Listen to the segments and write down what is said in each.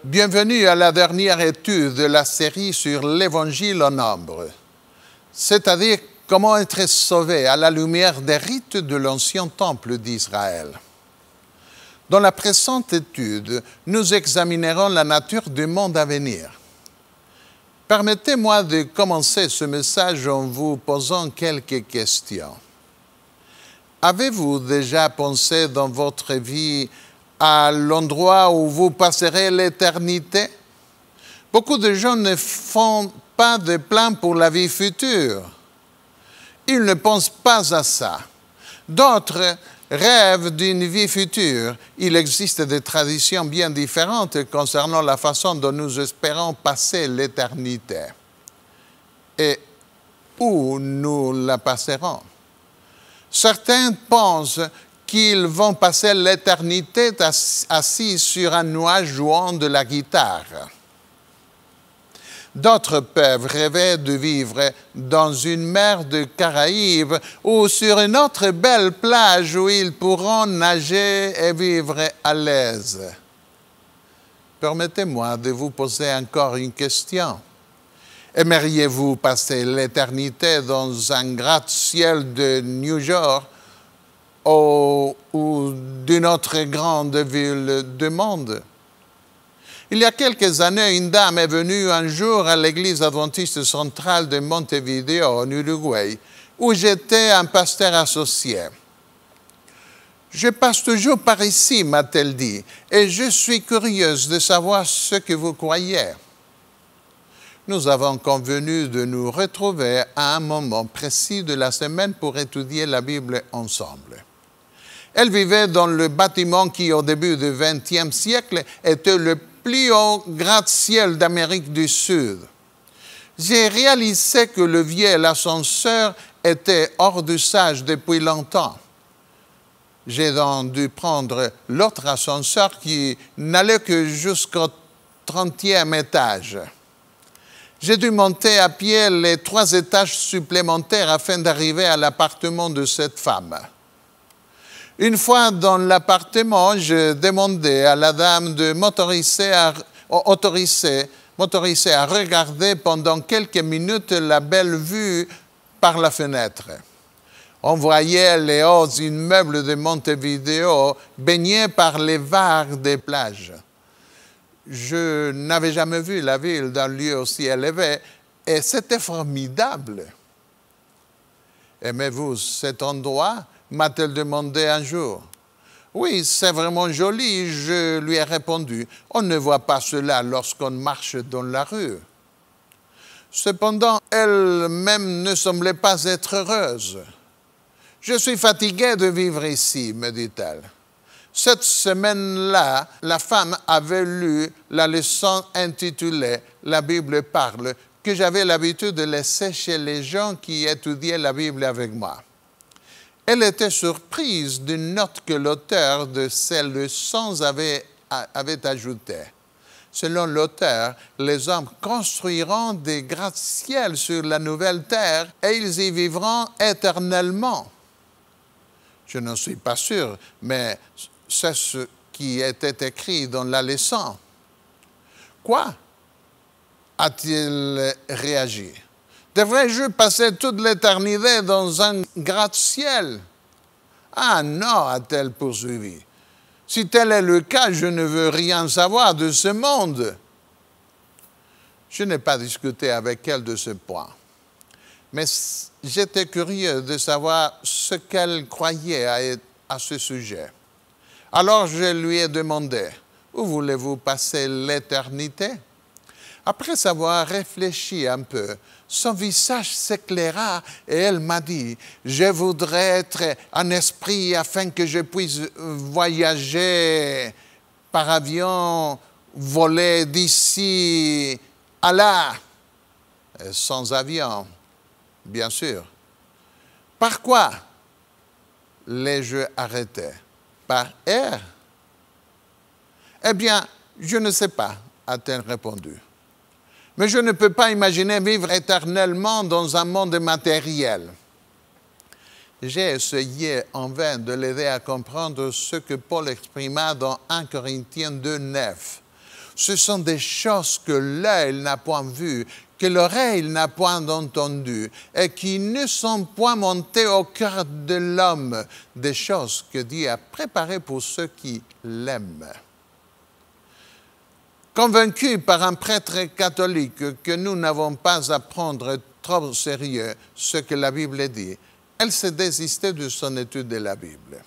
Bienvenue à la dernière étude de la série sur l'Évangile en nombre, c'est-à-dire comment être sauvé à la lumière des rites de l'ancien temple d'Israël. Dans la présente étude, nous examinerons la nature du monde à venir. Permettez-moi de commencer ce message en vous posant quelques questions. Avez-vous déjà pensé dans votre vie à l'endroit où vous passerez l'éternité? Beaucoup de gens ne font pas de plans pour la vie future. Ils ne pensent pas à ça. D'autres rêvent d'une vie future. Il existe des traditions bien différentes concernant la façon dont nous espérons passer l'éternité. Et où nous la passerons? Certains pensent qu'ils vont passer l'éternité assis sur un nuage jouant de la guitare. D'autres peuvent rêver de vivre dans une mer de Caraïbes ou sur une autre belle plage où ils pourront nager et vivre à l'aise. Permettez-moi de vous poser encore une question. Aimeriez-vous passer l'éternité dans un gratte-ciel de New York ou d'une autre grande ville du monde? Il y a quelques années, une dame est venue un jour à l'église adventiste centrale de Montevideo, en Uruguay, où j'étais un pasteur associé. « Je passe toujours par ici, m'a-t-elle dit, et je suis curieuse de savoir ce que vous croyez. » Nous avons convenu de nous retrouver à un moment précis de la semaine pour étudier la Bible ensemble. Elle vivait dans le bâtiment qui, au début du XXe siècle, était le plus haut gratte-ciel d'Amérique du Sud. J'ai réalisé que le vieil ascenseur était hors d'usage depuis longtemps. J'ai donc dû prendre l'autre ascenseur qui n'allait que jusqu'au 30e étage. J'ai dû monter à pied les 3 étages supplémentaires afin d'arriver à l'appartement de cette femme. Une fois dans l'appartement, je demandais à la dame de m'autoriser à regarder pendant quelques minutes la belle vue par la fenêtre. On voyait les hauts immeubles de Montevideo baignés par les vagues des plages. Je n'avais jamais vu la ville d'un lieu aussi élevé et c'était formidable. « Aimez-vous cet endroit ?» m'a-t-elle demandé un jour. « Oui, c'est vraiment joli, » je lui ai répondu. « On ne voit pas cela lorsqu'on marche dans la rue. » Cependant, elle-même ne semblait pas être heureuse. « Je suis fatiguée de vivre ici, » me dit-elle. Cette semaine-là, la femme avait lu la leçon intitulée « La Bible parle » que j'avais l'habitude de laisser chez les gens qui étudiaient la Bible avec moi. Elle était surprise d'une note que l'auteur de ces leçons avait ajoutée. Selon l'auteur, les hommes construiront des gratte-ciels sur la nouvelle terre et ils y vivront éternellement. Je n'en suis pas sûr, mais c'est ce qui était écrit dans la leçon. Quoi? A-t-il réagi? Devrais-je passer toute l'éternité dans un gratte-ciel? Ah non, a-t-elle poursuivi. Si tel est le cas, je ne veux rien savoir de ce monde. Je n'ai pas discuté avec elle de ce point. Mais j'étais curieux de savoir ce qu'elle croyait à ce sujet. Alors je lui ai demandé, « Où voulez-vous passer l'éternité ?» Après avoir réfléchi un peu, son visage s'éclaira et elle m'a dit, « Je voudrais être un esprit afin que je puisse voyager par avion, voler d'ici à là, sans avion, bien sûr. » Par quoi l'ai-je arrêté? Par air? Eh bien, je ne sais pas, a-t-elle répondu. Mais je ne peux pas imaginer vivre éternellement dans un monde matériel. J'ai essayé en vain de l'aider à comprendre ce que Paul exprima dans 1 Corinthiens 2, 9. Ce sont des choses que l'œil n'a point vues, que l'oreille n'a point entendues, et qui ne sont point montées au cœur de l'homme, des choses que Dieu a préparées pour ceux qui l'aiment. Convaincu par un prêtre catholique que nous n'avons pas à prendre trop au sérieux ce que la Bible dit, elle s'est désistée de son étude de la Bible.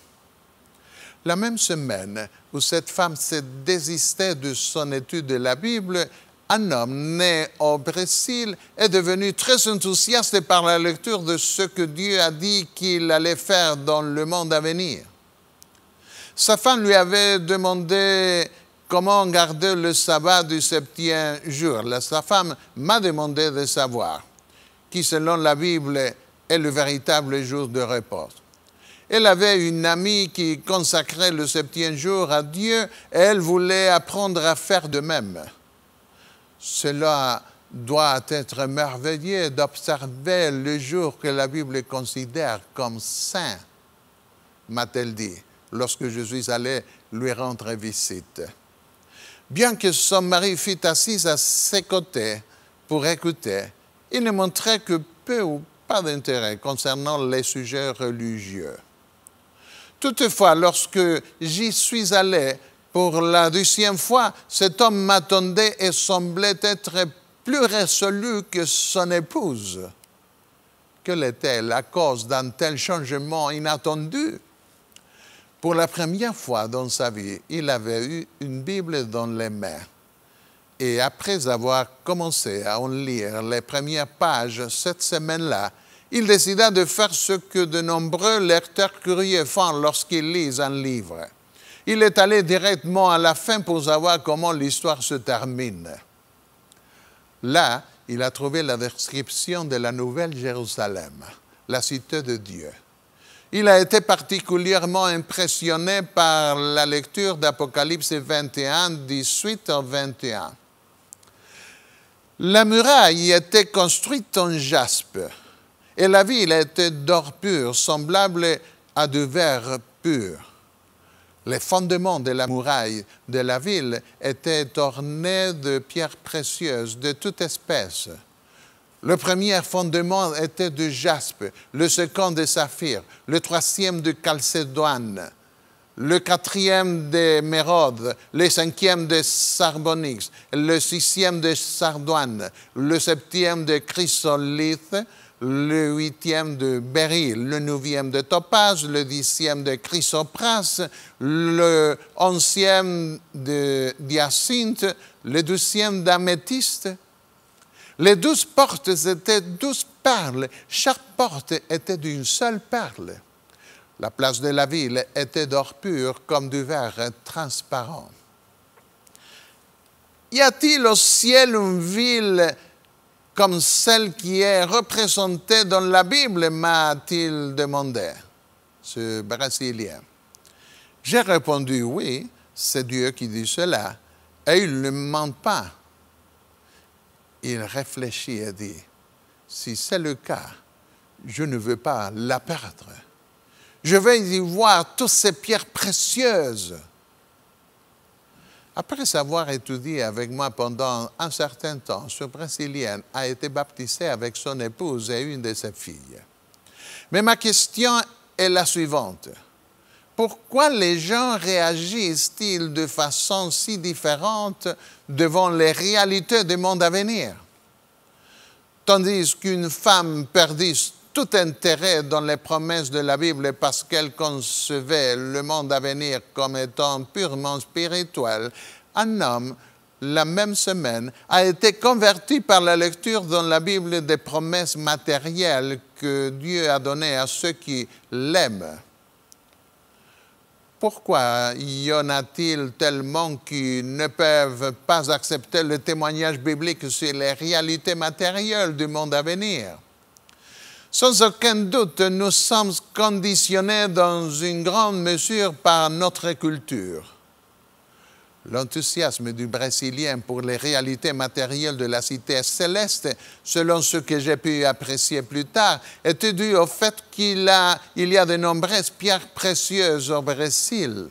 La même semaine où cette femme s'est désistée de son étude de la Bible, un homme né au Brésil est devenu très enthousiaste par la lecture de ce que Dieu a dit qu'il allait faire dans le monde à venir. Sa femme lui avait demandé comment garder le sabbat du 7e jour. Sa femme m'a demandé de savoir qui, selon la Bible, est le véritable jour de repos. Elle avait une amie qui consacrait le 7e jour à Dieu et elle voulait apprendre à faire de même. Cela doit être merveilleux d'observer le jour que la Bible considère comme saint, m'a-t-elle dit, lorsque je suis allé lui rendre visite. Bien que son mari fût assis à ses côtés pour écouter, il ne montrait que peu ou pas d'intérêt concernant les sujets religieux. Toutefois, lorsque j'y suis allé pour la 2e fois, cet homme m'attendait et semblait être plus résolu que son épouse. Quelle était la cause d'un tel changement inattendu? Pour la première fois dans sa vie, il avait eu une Bible dans les mains. Et après avoir commencé à en lire les premières pages cette semaine-là, il décida de faire ce que de nombreux lecteurs curieux font lorsqu'ils lisent un livre. Il est allé directement à la fin pour savoir comment l'histoire se termine. Là, il a trouvé la description de la Nouvelle Jérusalem, la cité de Dieu. Il a été particulièrement impressionné par la lecture d'Apocalypse 21, 18 à 21. La muraille était construite en jaspe et la ville était d'or pur, semblable à du verre pur. Les fondements de la muraille de la ville étaient ornés de pierres précieuses de toute espèce. Le premier fondement était de jaspe, le second de saphir, le 3e de chalcédoine, le 4e d'émeraude, le 5e de sarbonyx, le 6e de sardoine, le 7e de chrysolithe, le 8e de béryl, le 9e de topaze, le 10e de chrysoprase, le 11e de hyacinthe, le 12e d'améthyste. Les 12 portes étaient 12 perles. Chaque porte était d'une seule perle. La place de la ville était d'or pur comme du verre transparent. Y a-t-il au ciel une ville comme celle qui est représentée dans la Bible, m'a-t-il demandé, ce Brésilien. J'ai répondu oui, c'est Dieu qui dit cela, et il ne ment pas. Il réfléchit et dit, si c'est le cas, je ne veux pas la perdre. Je vais y voir toutes ces pierres précieuses. Après avoir étudié avec moi pendant un certain temps, ce Brésilien a été baptisé avec son épouse et une de ses filles. Mais ma question est la suivante. Pourquoi les gens réagissent-ils de façon si différente devant les réalités du monde à venir? Tandis qu'une femme perdit tout intérêt dans les promesses de la Bible parce qu'elle concevait le monde à venir comme étant purement spirituel, un homme, la même semaine, a été converti par la lecture dans la Bible des promesses matérielles que Dieu a données à ceux qui l'aiment. Pourquoi y en a-t-il tellement qui ne peuvent pas accepter le témoignage biblique sur les réalités matérielles du monde à venir? Sans aucun doute, nous sommes conditionnés dans une grande mesure par notre culture. L'enthousiasme du Brésilien pour les réalités matérielles de la cité céleste, selon ce que j'ai pu apprécier plus tard, était dû au fait qu'il y a de nombreuses pierres précieuses au Brésil.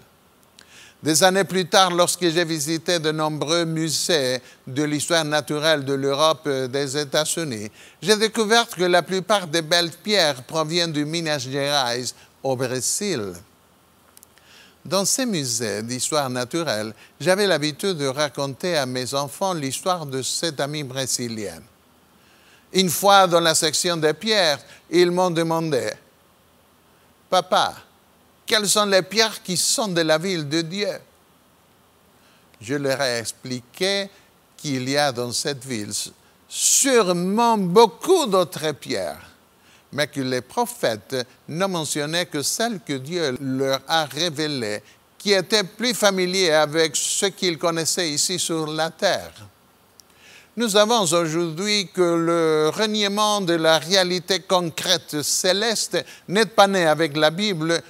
Des années plus tard, lorsque j'ai visité de nombreux musées de l'histoire naturelle de l'Europe et des États-Unis, j'ai découvert que la plupart des belles pierres proviennent du Minas Gerais au Brésil. Dans ces musées d'histoire naturelle, j'avais l'habitude de raconter à mes enfants l'histoire de cet ami brésilien. Une fois dans la section des pierres, ils m'ont demandé « Papa, quelles sont les pierres qui sont de la ville de Dieu ?» Je leur ai expliqué qu'il y a dans cette ville sûrement beaucoup d'autres pierres, mais que les prophètes ne mentionnaient que celles que Dieu leur a révélées, qui étaient plus familiers avec ce qu'ils connaissaient ici sur la terre. Nous avons aujourd'hui que le reniement de la réalité concrète céleste n'est pas né avec la Bible,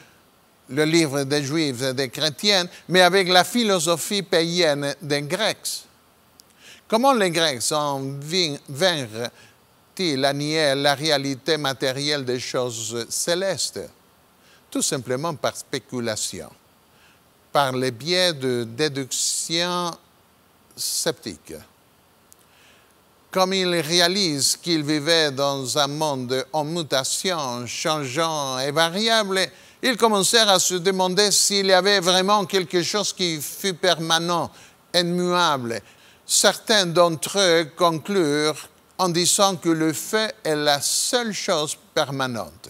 le livre des Juifs et des chrétiens, mais avec la philosophie païenne des Grecs. Comment les Grecs en vinrent-ils à nier la réalité matérielle des choses célestes? Tout simplement par spéculation, par les biais de déduction sceptique. Comme ils réalisent qu'ils vivaient dans un monde en mutation, changeant et variable, ils commencèrent à se demander s'il y avait vraiment quelque chose qui fût permanent, immuable. Certains d'entre eux conclurent en disant que le feu est la seule chose permanente.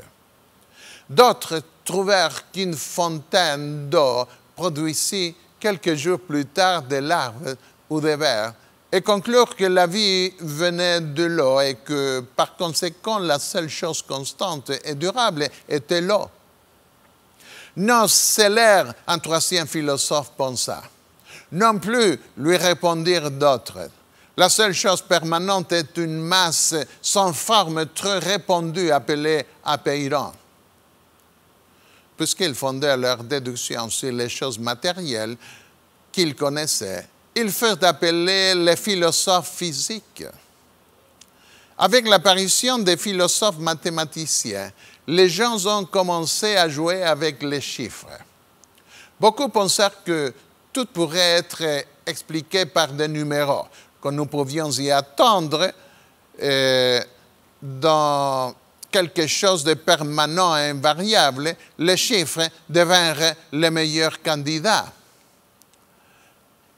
D'autres trouvèrent qu'une fontaine d'eau produisit quelques jours plus tard des larves ou des vers, et conclure que la vie venait de l'eau et que, par conséquent, la seule chose constante et durable était l'eau. Non, Seller, un troisième philosophe, pensa. Non plus, lui répondirent d'autres. La seule chose permanente est une masse sans forme très répandue appelée apeiron. Puisqu'ils fondaient leur déduction sur les choses matérielles qu'ils connaissaient, ils furent appelés les philosophes physiques. Avec l'apparition des philosophes mathématiciens, les gens ont commencé à jouer avec les chiffres. Beaucoup pensèrent que tout pourrait être expliqué par des numéros, que nous pouvions y attendre dans quelque chose de permanent et invariable. Les chiffres devinrent les meilleurs candidats.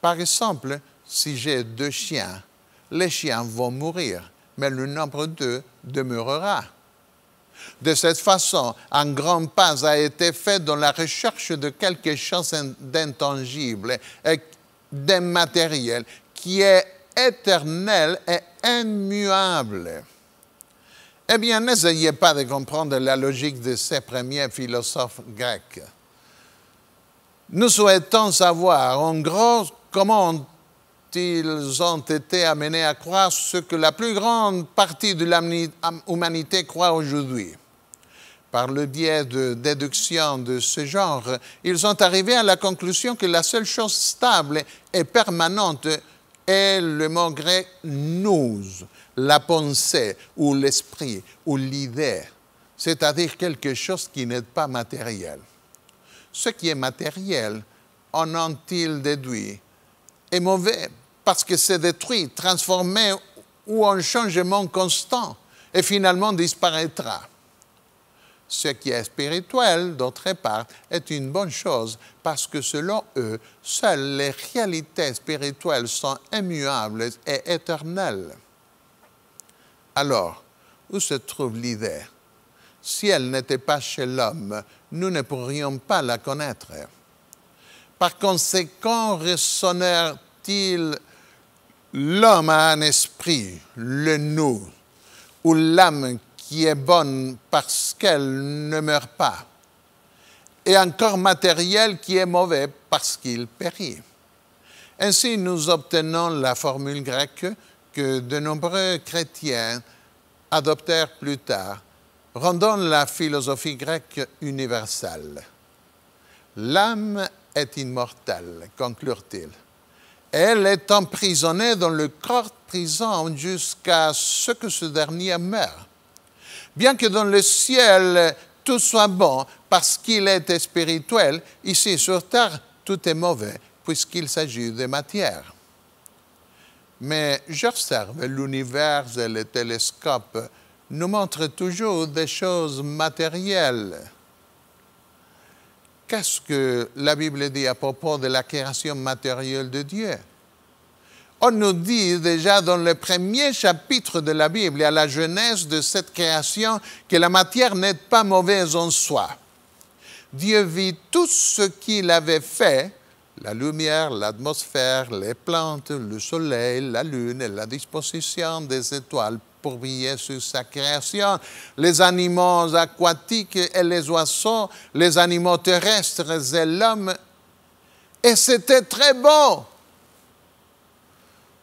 Par exemple, si j'ai 2 chiens, les chiens vont mourir, mais le nombre d'eux demeurera. De cette façon, un grand pas a été fait dans la recherche de quelque chose d'intangible et d'immatériel qui est éternel et immuable. Eh bien, n'essayez pas de comprendre la logique de ces premiers philosophes grecs. Nous souhaitons savoir, en gros, comment ils ont été amenés à croire ce que la plus grande partie de l'humanité croit aujourd'hui. Par le biais de déduction de ce genre, ils sont arrivés à la conclusion que la seule chose stable et permanente est le mot grec « nous », la pensée ou l'esprit ou l'idée, c'est-à-dire quelque chose qui n'est pas matériel. Ce qui est matériel, en ont-ils déduit, est mauvais parce que c'est détruit, transformé ou en changement constant et finalement disparaîtra. Ce qui est spirituel, d'autre part, est une bonne chose parce que selon eux, seules les réalités spirituelles sont immuables et éternelles. Alors, où se trouve l'idée? Si elle n'était pas chez l'homme, nous ne pourrions pas la connaître. Par conséquent, raisonnèrent-ils, l'homme a un esprit, le nous, ou l'âme qui est bonne parce qu'elle ne meurt pas, et un corps matériel qui est mauvais parce qu'il périt. Ainsi, nous obtenons la formule grecque que de nombreux chrétiens adoptèrent plus tard, rendant la philosophie grecque universelle. L'âme est immortelle, conclurent-ils. Elle est emprisonnée dans le corps prison jusqu'à ce que ce dernier meure. Bien que dans le ciel tout soit bon parce qu'il est spirituel, ici sur terre tout est mauvais puisqu'il s'agit de matière. Mais j'observe l'univers et le télescope nous montrent toujours des choses matérielles. Qu'est-ce que la Bible dit à propos de la création matérielle de Dieu? On nous dit déjà dans le premier chapitre de la Bible, à la genèse de cette création, que la matière n'est pas mauvaise en soi. Dieu vit tout ce qu'il avait fait, la lumière, l'atmosphère, les plantes, le soleil, la lune et la disposition des étoiles pour briller sur sa création, les animaux aquatiques et les oiseaux, les animaux terrestres et l'homme. Et c'était très beau.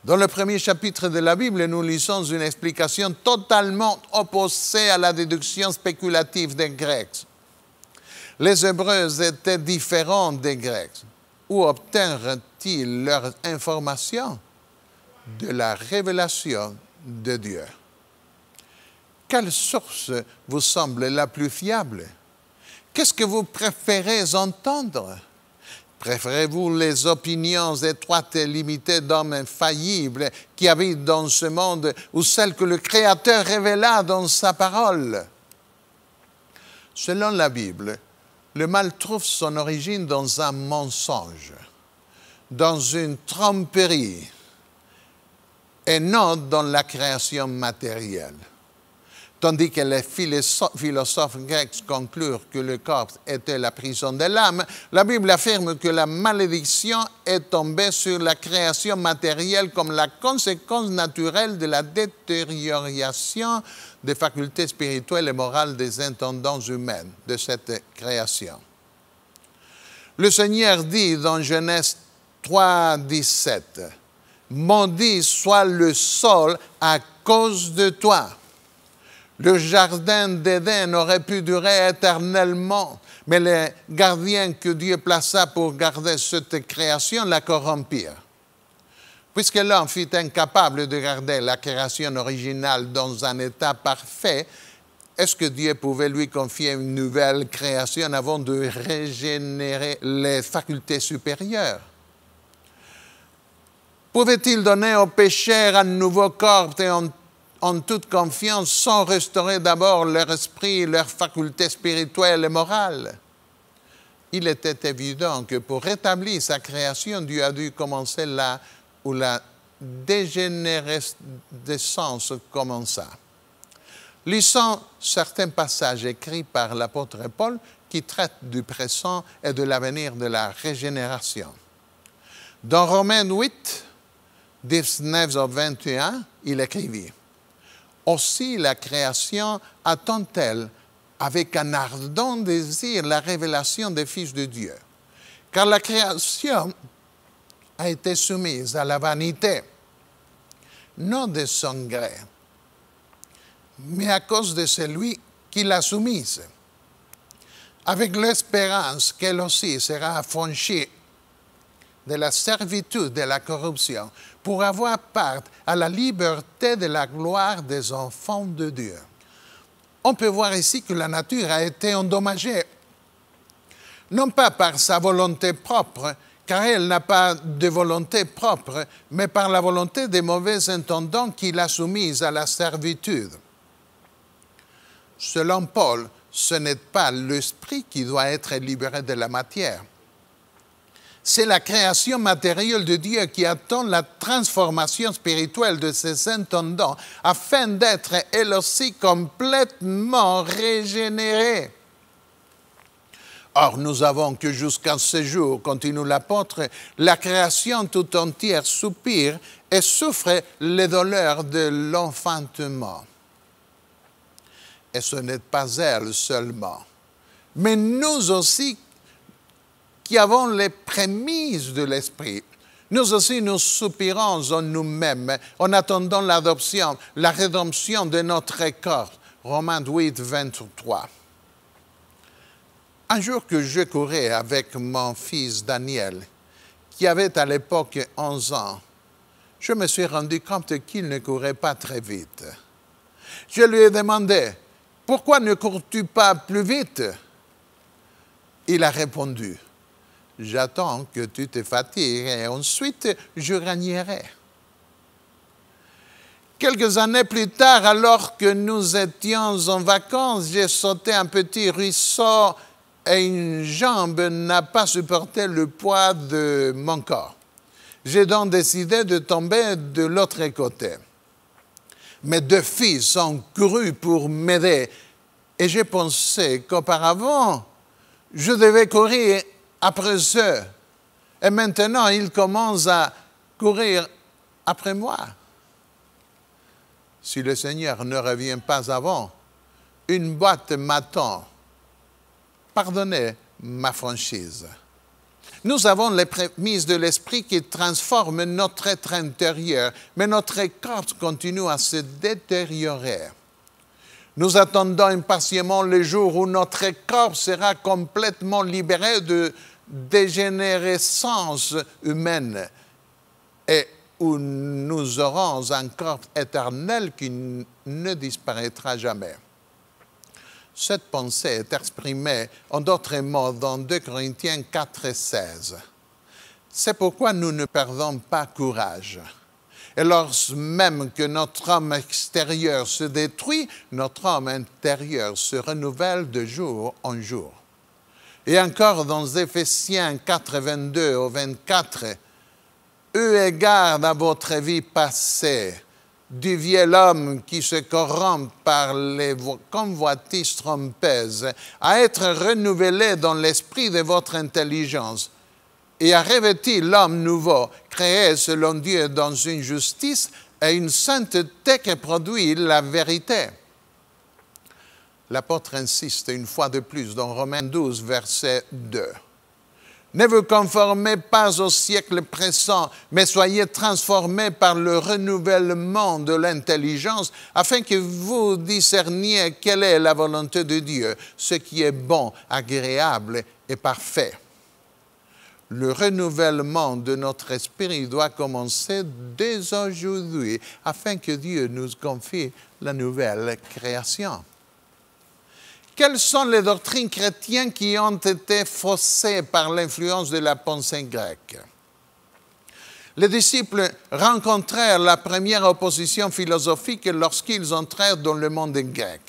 Dans le premier chapitre de la Bible, nous lisons une explication totalement opposée à la déduction spéculative des Grecs. Les Hébreux étaient différents des Grecs. Où obtinrent-ils leurs informations? De la révélation de Dieu. Quelle source vous semble la plus fiable? Qu'est-ce que vous préférez entendre? Préférez-vous les opinions étroites et limitées d'hommes infaillibles qui habitent dans ce monde ou celles que le Créateur révéla dans sa parole? Selon la Bible, le mal trouve son origine dans un mensonge, dans une tromperie, et non dans la création matérielle. Tandis que les philosophes grecs conclurent que le corps était la prison de l'âme, la Bible affirme que la malédiction est tombée sur la création matérielle comme la conséquence naturelle de la détérioration des facultés spirituelles et morales des intendants humains de cette création. Le Seigneur dit dans Genèse 3, 17, « Maudit soit le sol à cause de toi. » Le jardin d'Éden aurait pu durer éternellement, mais les gardiens que Dieu plaça pour garder cette création la corrompirent. Puisque l'homme fut incapable de garder la création originale dans un état parfait, est-ce que Dieu pouvait lui confier une nouvelle création avant de régénérer les facultés supérieures? Pouvait-il donner aux pécheurs un nouveau corps et en toute confiance, sans restaurer d'abord leur esprit, leurs facultés spirituelles et morales? Il était évident que pour rétablir sa création, Dieu a dû commencer là où la dégénérescence commença. Lisons certains passages écrits par l'apôtre Paul qui traitent du présent et de l'avenir de la régénération. Dans Romains 8, 19 au 21, il écrivit: Aussi la création attend-elle avec un ardent désir la révélation des fils de Dieu. Car la création a été soumise à la vanité, non de son gré, mais à cause de celui qui l'a soumise, avec l'espérance qu'elle aussi sera affranchie de la servitude de la corruption, pour avoir part à la liberté de la gloire des enfants de Dieu. On peut voir ici que la nature a été endommagée, non pas par sa volonté propre, car elle n'a pas de volonté propre, mais par la volonté des mauvais intendants qui l'a soumise à la servitude. Selon Paul, ce n'est pas l'esprit qui doit être libéré de la matière. C'est la création matérielle de Dieu qui attend la transformation spirituelle de ses intendants afin d'être elle aussi complètement régénérée. Or, nous avons que jusqu'à ce jour, continue l'apôtre, la création tout entière soupire et souffre les douleurs de l'enfantement. Et ce n'est pas elle seulement, mais nous aussi qui avons les prémices de l'Esprit. Nous aussi, nous soupirons en nous-mêmes en attendant l'adoption, la rédemption de notre corps. Romains 8, 23. Un jour que je courais avec mon fils Daniel, qui avait à l'époque 11 ans, je me suis rendu compte qu'il ne courait pas très vite. Je lui ai demandé, « Pourquoi ne cours-tu pas plus vite ?» Il a répondu, « j'attends que tu te fatigues et ensuite je régnerai. Quelques années plus tard, alors que nous étions en vacances, j'ai sauté un petit ruisseau et une jambe n'a pas supporté le poids de mon corps. J'ai donc décidé de tomber de l'autre côté. Mes 2 fils ont couru pour m'aider et j'ai pensé qu'auparavant, je devais courir après eux. Et maintenant, ils commencent à courir après moi. Si le Seigneur ne revient pas avant, une boîte m'attend. Pardonnez ma franchise. Nous avons les prémices de l'Esprit qui transforment notre être intérieur, mais notre corps continue à se détériorer. Nous attendons impatiemment le jour où notre corps sera complètement libéré de dégénérescence humaine et où nous aurons un corps éternel qui ne disparaîtra jamais. Cette pensée est exprimée en d'autres mots dans 2 Corinthiens 4, 16. C'est pourquoi nous ne perdons pas courage. Et lorsque même que notre homme extérieur se détruit, notre homme intérieur se renouvelle de jour en jour. Et encore dans Éphésiens 4, 22 au 24, « Eu égard à votre vie passée, du vieil homme qui se corrompt par les convoitises trompeuses, à être renouvelé dans l'esprit de votre intelligence, et à revêtir l'homme nouveau, créé selon Dieu dans une justice et une sainteté qui produit la vérité. » L'apôtre insiste une fois de plus dans Romains 12, verset 2. « Ne vous conformez pas au siècle présent, mais soyez transformés par le renouvellement de l'intelligence, afin que vous discerniez quelle est la volonté de Dieu, ce qui est bon, agréable et parfait. » Le renouvellement de notre esprit doit commencer dès aujourd'hui, afin que Dieu nous confie la nouvelle création. Quelles sont les doctrines chrétiennes qui ont été faussées par l'influence de la pensée grecque? Les disciples rencontrèrent la première opposition philosophique lorsqu'ils entrèrent dans le monde grec.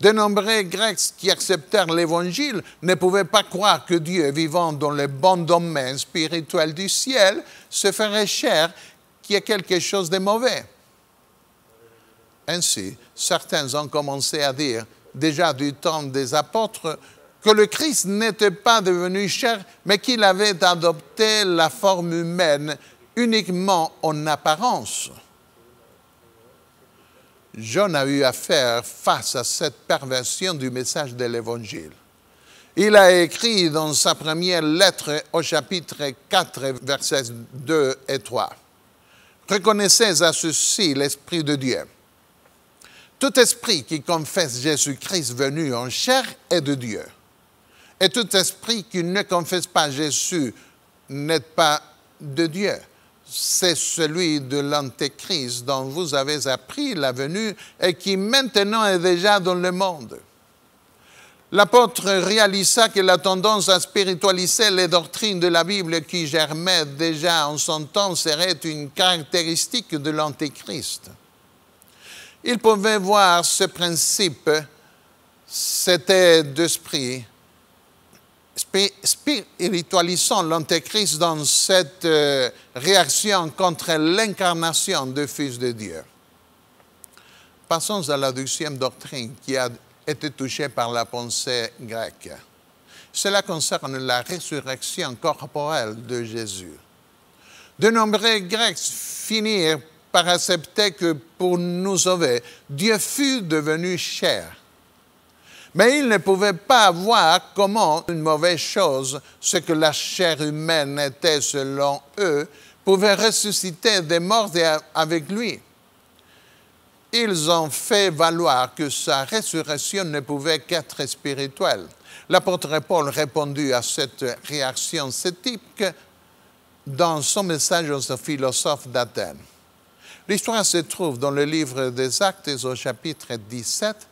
De nombreux Grecs qui acceptèrent l'Évangile ne pouvaient pas croire que Dieu, vivant dans le bon domaine spirituel du ciel, se ferait chair, qu'il y ait quelque chose de mauvais. Ainsi, certains ont commencé à dire, déjà du temps des apôtres, que le Christ n'était pas devenu chair, mais qu'il avait adopté la forme humaine uniquement en apparence. Jean a eu à faire face à cette perversion du message de l'Évangile. Il a écrit dans sa première lettre au chapitre 4, versets 2 et 3. « Reconnaissez à ceci l'Esprit de Dieu. Tout esprit qui confesse Jésus-Christ venu en chair est de Dieu. Et tout esprit qui ne confesse pas Jésus n'est pas de Dieu. C'est celui de l'Antéchrist dont vous avez appris la venue et qui maintenant est déjà dans le monde. » L'apôtre réalisa que la tendance à spiritualiser les doctrines de la Bible qui germaient déjà en son temps serait une caractéristique de l'Antéchrist. Il pouvait voir ce principe, c'était d'esprit, spiritualisant l'Antéchrist dans cette réaction contre l'incarnation du Fils de Dieu. Passons à la 2e doctrine qui a été touchée par la pensée grecque. Cela concerne la résurrection corporelle de Jésus. De nombreux Grecs finirent par accepter que pour nous sauver, Dieu fut devenu chair. Mais ils ne pouvaient pas voir comment une mauvaise chose, ce que la chair humaine était selon eux, pouvait ressusciter des morts avec lui. Ils ont fait valoir que sa résurrection ne pouvait qu'être spirituelle. L'apôtre Paul répondit à cette réaction sceptique dans son message aux philosophes d'Athènes. L'histoire se trouve dans le livre des Actes au chapitre 17,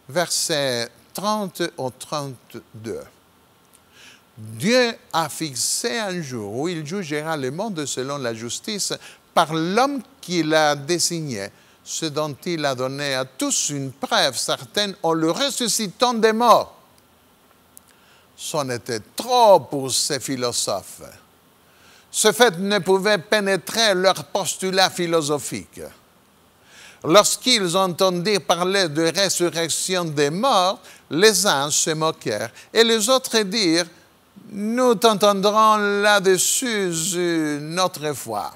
versets 30 au 32. Dieu a fixé un jour où il jugera le monde selon la justice par l'homme qu'il a désigné, ce dont il a donné à tous une preuve certaine en le ressuscitant des morts. C'en était trop pour ces philosophes. Ce fait ne pouvait pénétrer leur postulat philosophique. Lorsqu'ils entendirent parler de résurrection des morts, les uns se moquèrent et les autres dirent « Nous t'entendrons là-dessus une autre fois ».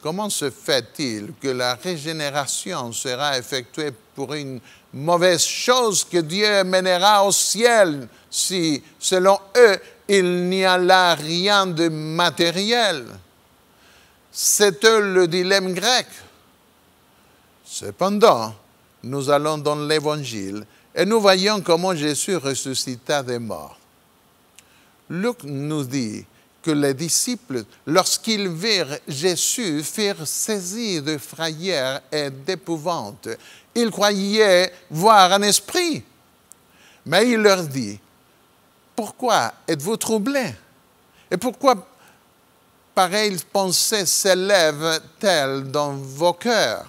Comment se fait-il que la régénération sera effectuée pour une mauvaise chose que Dieu mènera au ciel si, selon eux, il n'y a là rien de matériel? C'était le dilemme grec. Cependant, nous allons dans l'Évangile et nous voyons comment Jésus ressuscita des morts. Luc nous dit que les disciples, lorsqu'ils virent Jésus, furent saisis de frayeur et d'épouvante. Ils croyaient voir un esprit. Mais il leur dit, « Pourquoi êtes-vous troublés? Et pourquoi pareilles pensées s'élèvent-elles dans vos cœurs?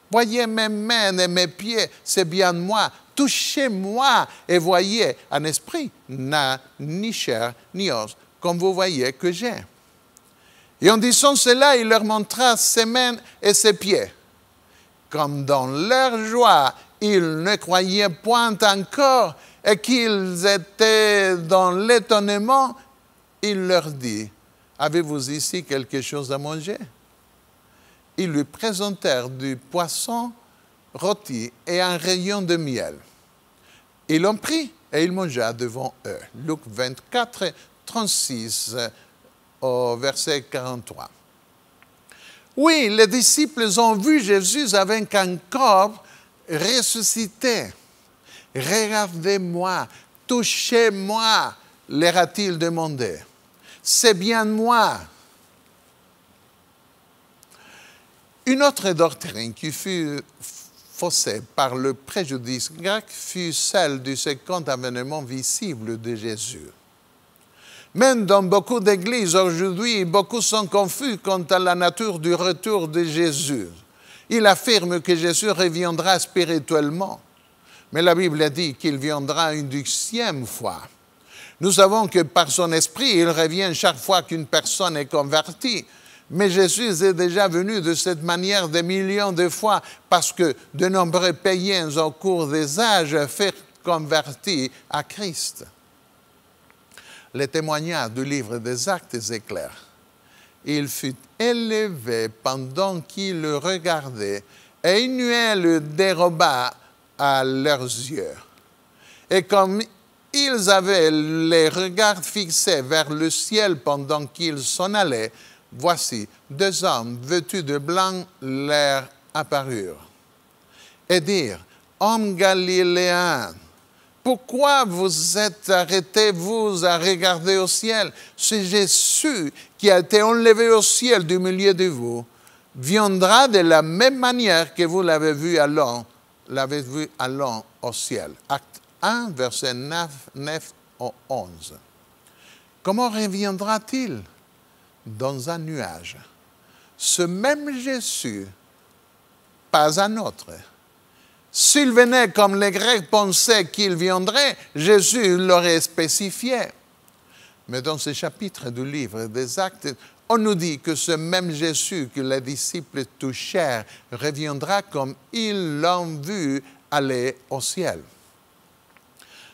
Voyez mes mains et mes pieds, c'est bien moi. Touchez-moi et voyez, un esprit n'a ni chair ni os, comme vous voyez que j'ai. » Et en disant cela, il leur montra ses mains et ses pieds. Comme dans leur joie, ils ne croyaient point encore et qu'ils étaient dans l'étonnement, il leur dit, « Avez-vous ici quelque chose à manger? » Ils lui présentèrent du poisson rôti et un rayon de miel. Il en prit et il mangea devant eux. Luc 24, 36 au verset 43. Oui, les disciples ont vu Jésus avec un corps ressuscité. « Regardez-moi, touchez-moi », leur a-t-il demandé. « C'est bien moi. » Une autre doctrine qui fut faussée par le préjudice grec fut celle du second avènement visible de Jésus. Même dans beaucoup d'églises aujourd'hui, beaucoup sont confus quant à la nature du retour de Jésus. Il affirme que Jésus reviendra spirituellement, mais la Bible dit qu'il viendra une 12e fois. Nous savons que par son esprit, il revient chaque fois qu'une personne est convertie. Mais Jésus est déjà venu de cette manière des millions de fois parce que de nombreux païens au cours des âges furent convertis à Christ. Le témoignage du livre des Actes est clair. Il fut élevé pendant qu'ils le regardaient et une nuée le déroba à leurs yeux. Et comme ils avaient les regards fixés vers le ciel pendant qu'ils s'en allaient, voici, 2 hommes vêtus de blanc leur apparurent et dirent, « Hommes galiléens, pourquoi vous êtes arrêtés, vous, à regarder au ciel? C'est Jésus qui a été enlevé au ciel du milieu de vous, viendra de la même manière que vous l'avez vu allant au ciel. » Acte 1, verset 9 au 11. Comment reviendra-t-il? Dans un nuage. Ce même Jésus, pas un autre. S'il venait comme les Grecs pensaient qu'il viendrait, Jésus l'aurait spécifié. Mais dans ce chapitre du livre des Actes, on nous dit que ce même Jésus que les disciples touchèrent reviendra comme ils l'ont vu aller au ciel.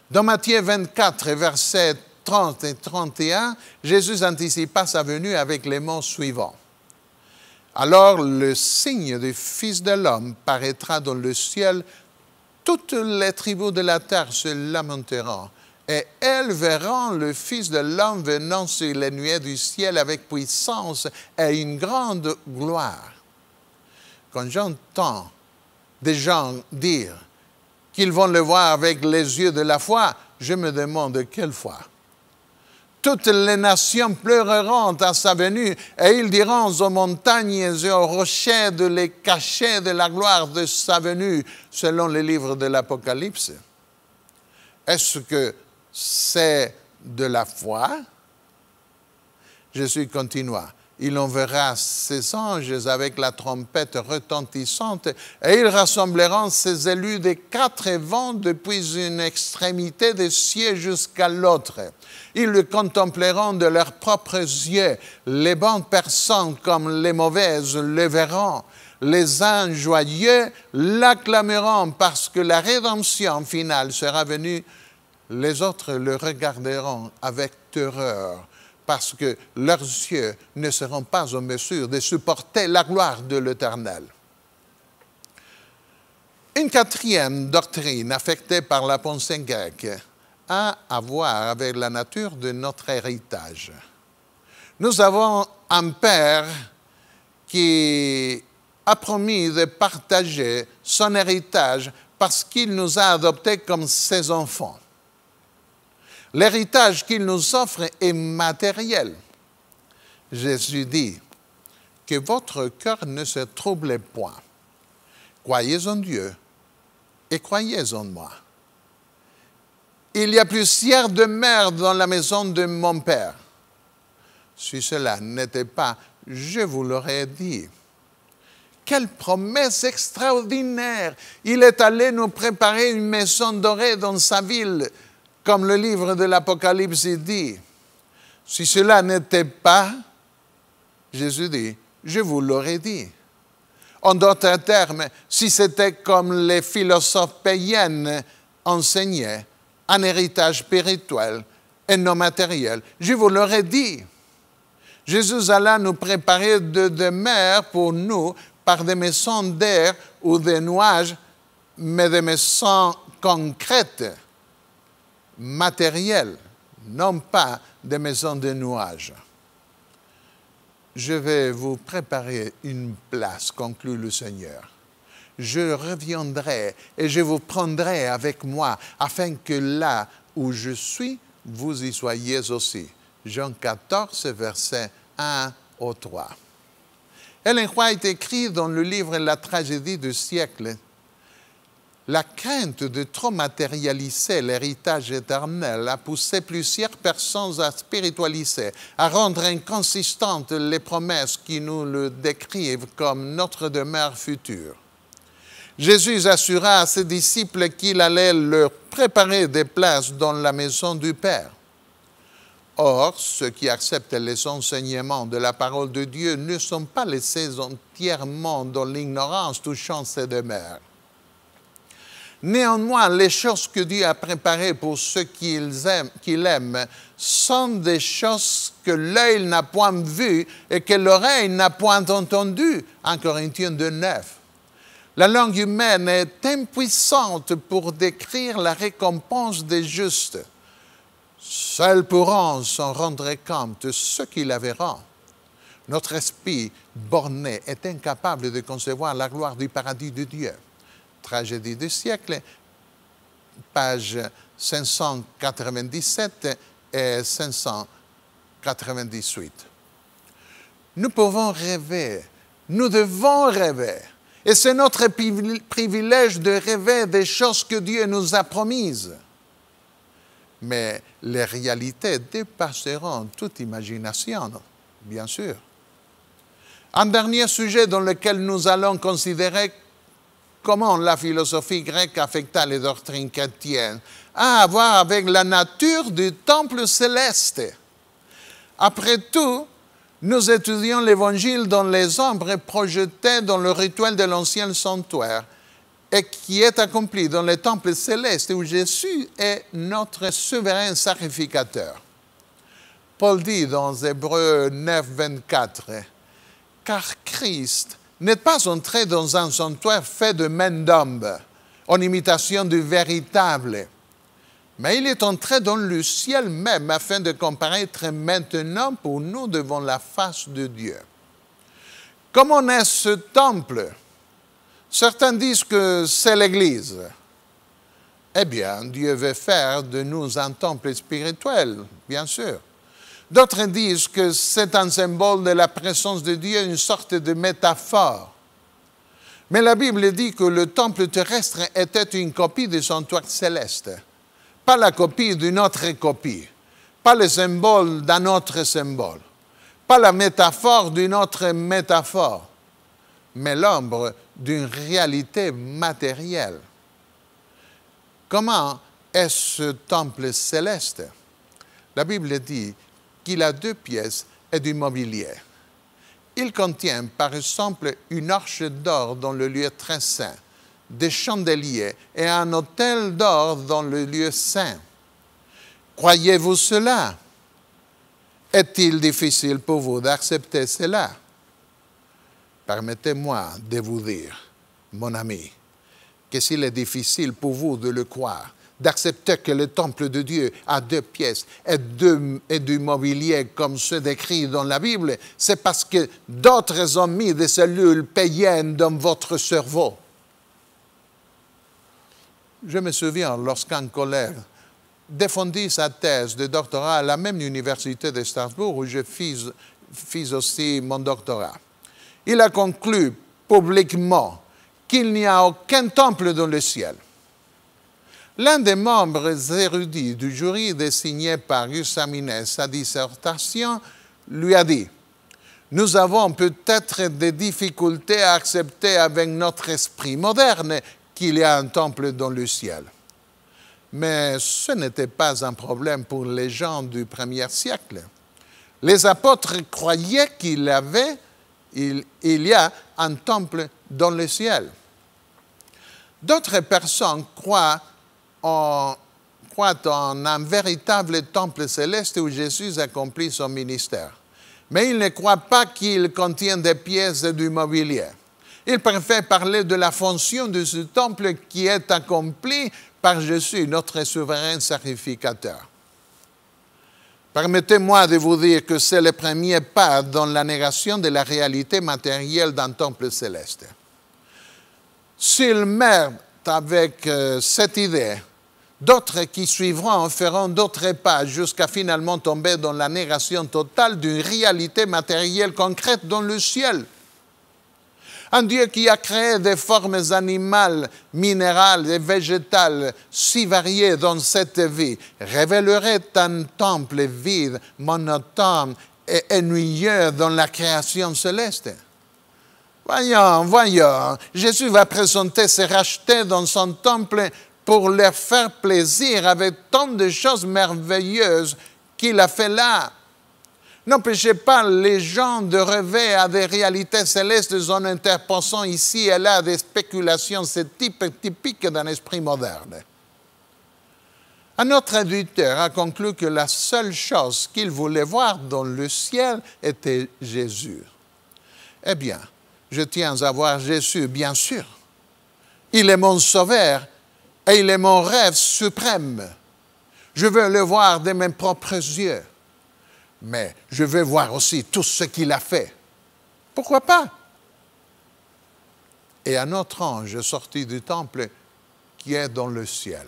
Dans Matthieu 24, verset 30 et 31, Jésus anticipa sa venue avec les mots suivants. « Alors le signe du Fils de l'homme paraîtra dans le ciel, toutes les tribus de la terre se lamenteront, et elles verront le Fils de l'homme venant sur les nuées du ciel avec puissance et une grande gloire. » Quand j'entends des gens dire qu'ils vont le voir avec les yeux de la foi, je me demande quelle foi. Toutes les nations pleureront à sa venue et ils diront aux montagnes et aux rochers de les cacher de la gloire de sa venue, selon le livre de l'Apocalypse. Est-ce que c'est de la foi. Jésus continua. Il enverra ses anges avec la trompette retentissante et ils rassembleront ses élus des quatre vents depuis une extrémité des cieux jusqu'à l'autre. Ils le contempleront de leurs propres yeux. Les bonnes personnes comme les mauvaises le verront. Les anges joyeux l'acclameront parce que la rédemption finale sera venue. Les autres le regarderont avec terreur, parce que leurs yeux ne seront pas en mesure de supporter la gloire de l'Éternel. Une quatrième doctrine affectée par la pensée grecque a à voir avec la nature de notre héritage. Nous avons un Père qui a promis de partager son héritage parce qu'il nous a adoptés comme ses enfants. L'héritage qu'il nous offre est matériel. Jésus dit que votre cœur ne se trouble point. Croyez en Dieu et croyez en moi. Il y a plusieurs demeures dans la maison de mon Père. Si cela n'était pas, je vous l'aurais dit. Quelle promesse extraordinaire! Il est allé nous préparer une maison dorée dans sa ville, comme le livre de l'Apocalypse dit. Si cela n'était pas, Jésus dit, je vous l'aurais dit. En d'autres termes, si c'était comme les philosophes païens enseignaient, un héritage spirituel et non matériel, je vous l'aurais dit. Jésus alla nous préparer de demeures pour nous par des maisons d'air ou de nuages, mais des maisons concrètes, matérielles, non pas des maisons de nuages. Je vais vous préparer une place, conclut le Seigneur. Je reviendrai et je vous prendrai avec moi, afin que là où je suis, vous y soyez aussi. Jean 14, versets 1 au 3. Ellen White écrit dans le livre La tragédie du siècle, la crainte de trop matérialiser l'héritage éternel a poussé plusieurs personnes à spiritualiser, à rendre inconsistantes les promesses qui nous le décrivent comme notre demeure future. Jésus assura à ses disciples qu'il allait leur préparer des places dans la maison du Père. Or, ceux qui acceptent les enseignements de la parole de Dieu ne sont pas laissés entièrement dans l'ignorance touchant ces demeures. Néanmoins, les choses que Dieu a préparées pour ceux qu'il aime sont des choses que l'œil n'a point vues et que l'oreille n'a point entendues. 1 Corinthiens 2,9. La langue humaine est impuissante pour décrire la récompense des justes. Seuls pourront s'en rendre compte ceux qui la verront. Notre esprit borné est incapable de concevoir la gloire du paradis de Dieu. Tragédie du siècle, page 597 et 598. Nous pouvons rêver, nous devons rêver. Et c'est notre privilège de rêver des choses que Dieu nous a promises. Mais les réalités dépasseront toute imagination, bien sûr. Un dernier sujet dans lequel nous allons considérer comment la philosophie grecque affecta les doctrines chrétiennes a à voir avec la nature du temple céleste. Après tout, nous étudions l'Évangile dont les ombres projetées dans le rituel de l'ancien sanctuaire et qui est accompli dans le temple céleste où Jésus est notre souverain sacrificateur. Paul dit dans Hébreux 9, 24, « Car Christ n'est pas entré dans un sanctuaire fait de main d'homme, en imitation du véritable, mais il est entré dans le ciel même afin de comparaître maintenant pour nous devant la face de Dieu. » Comment est ce temple? Certains disent que c'est l'Église. Eh bien, Dieu veut faire de nous un temple spirituel, bien sûr. D'autres disent que c'est un symbole de la présence de Dieu, une sorte de métaphore. Mais la Bible dit que le temple terrestre était une copie du sanctuaire céleste. pas la copie d'une autre copie, pas le symbole d'un autre symbole, pas la métaphore d'une autre métaphore, mais l'ombre d'une réalité matérielle. Comment est ce temple céleste? La Bible dit qu'il a 2 pièces et du mobilier. Il contient par exemple une arche d'or dans le lieu très saint, des chandeliers et un autel d'or dans le lieu saint. Croyez-vous cela? Est-il difficile pour vous d'accepter cela? Permettez-moi de vous dire, mon ami, que s'il est difficile pour vous de le croire, d'accepter que le temple de Dieu a 2 pièces et du mobilier comme ceux décrits dans la Bible, c'est parce que d'autres ont mis des cellules païennes dans votre cerveau. Je me souviens lorsqu'un collègue défendit sa thèse de doctorat à la même université de Strasbourg où je fis aussi mon doctorat. Il a conclu publiquement qu'il n'y a aucun temple dans le ciel. L'un des membres érudits du jury désigné par examiner sa dissertation lui a dit « Nous avons peut-être des difficultés à accepter avec notre esprit moderne qu'il y a un temple dans le ciel. » Mais ce n'était pas un problème pour les gens du 1er siècle. Les apôtres croyaient qu'il y a un temple dans le ciel. D'autres personnes croient en un véritable temple céleste où Jésus accomplit son ministère. Mais ils ne croient pas qu'il contienne des pièces et du mobilier. Ils préfèrent parler de la fonction de ce temple qui est accompli par Jésus, notre souverain sacrificateur. Permettez-moi de vous dire que c'est le premier pas dans la négation de la réalité matérielle d'un temple céleste. S'ils meurent avec cette idée, d'autres qui suivront feront d'autres pas jusqu'à finalement tomber dans la négation totale d'une réalité matérielle concrète dans le ciel. Un Dieu qui a créé des formes animales, minérales et végétales si variées dans cette vie révélerait un temple vide, monotone et ennuyeux dans la création céleste. Voyons, Jésus va présenter ses rachetés dans son temple pour leur faire plaisir avec tant de choses merveilleuses qu'il a fait là. N'empêchez pas les gens de rêver à des réalités célestes en interposant ici et là des spéculations typiques d'un esprit moderne. Un autre éditeur a conclu que la seule chose qu'il voulait voir dans le ciel était Jésus. Eh bien, je tiens à voir Jésus, bien sûr. Il est mon sauveur et il est mon rêve suprême. Je veux le voir de mes propres yeux. Mais je veux voir aussi tout ce qu'il a fait. Pourquoi pas? Et un autre ange sortit du temple qui est dans le ciel.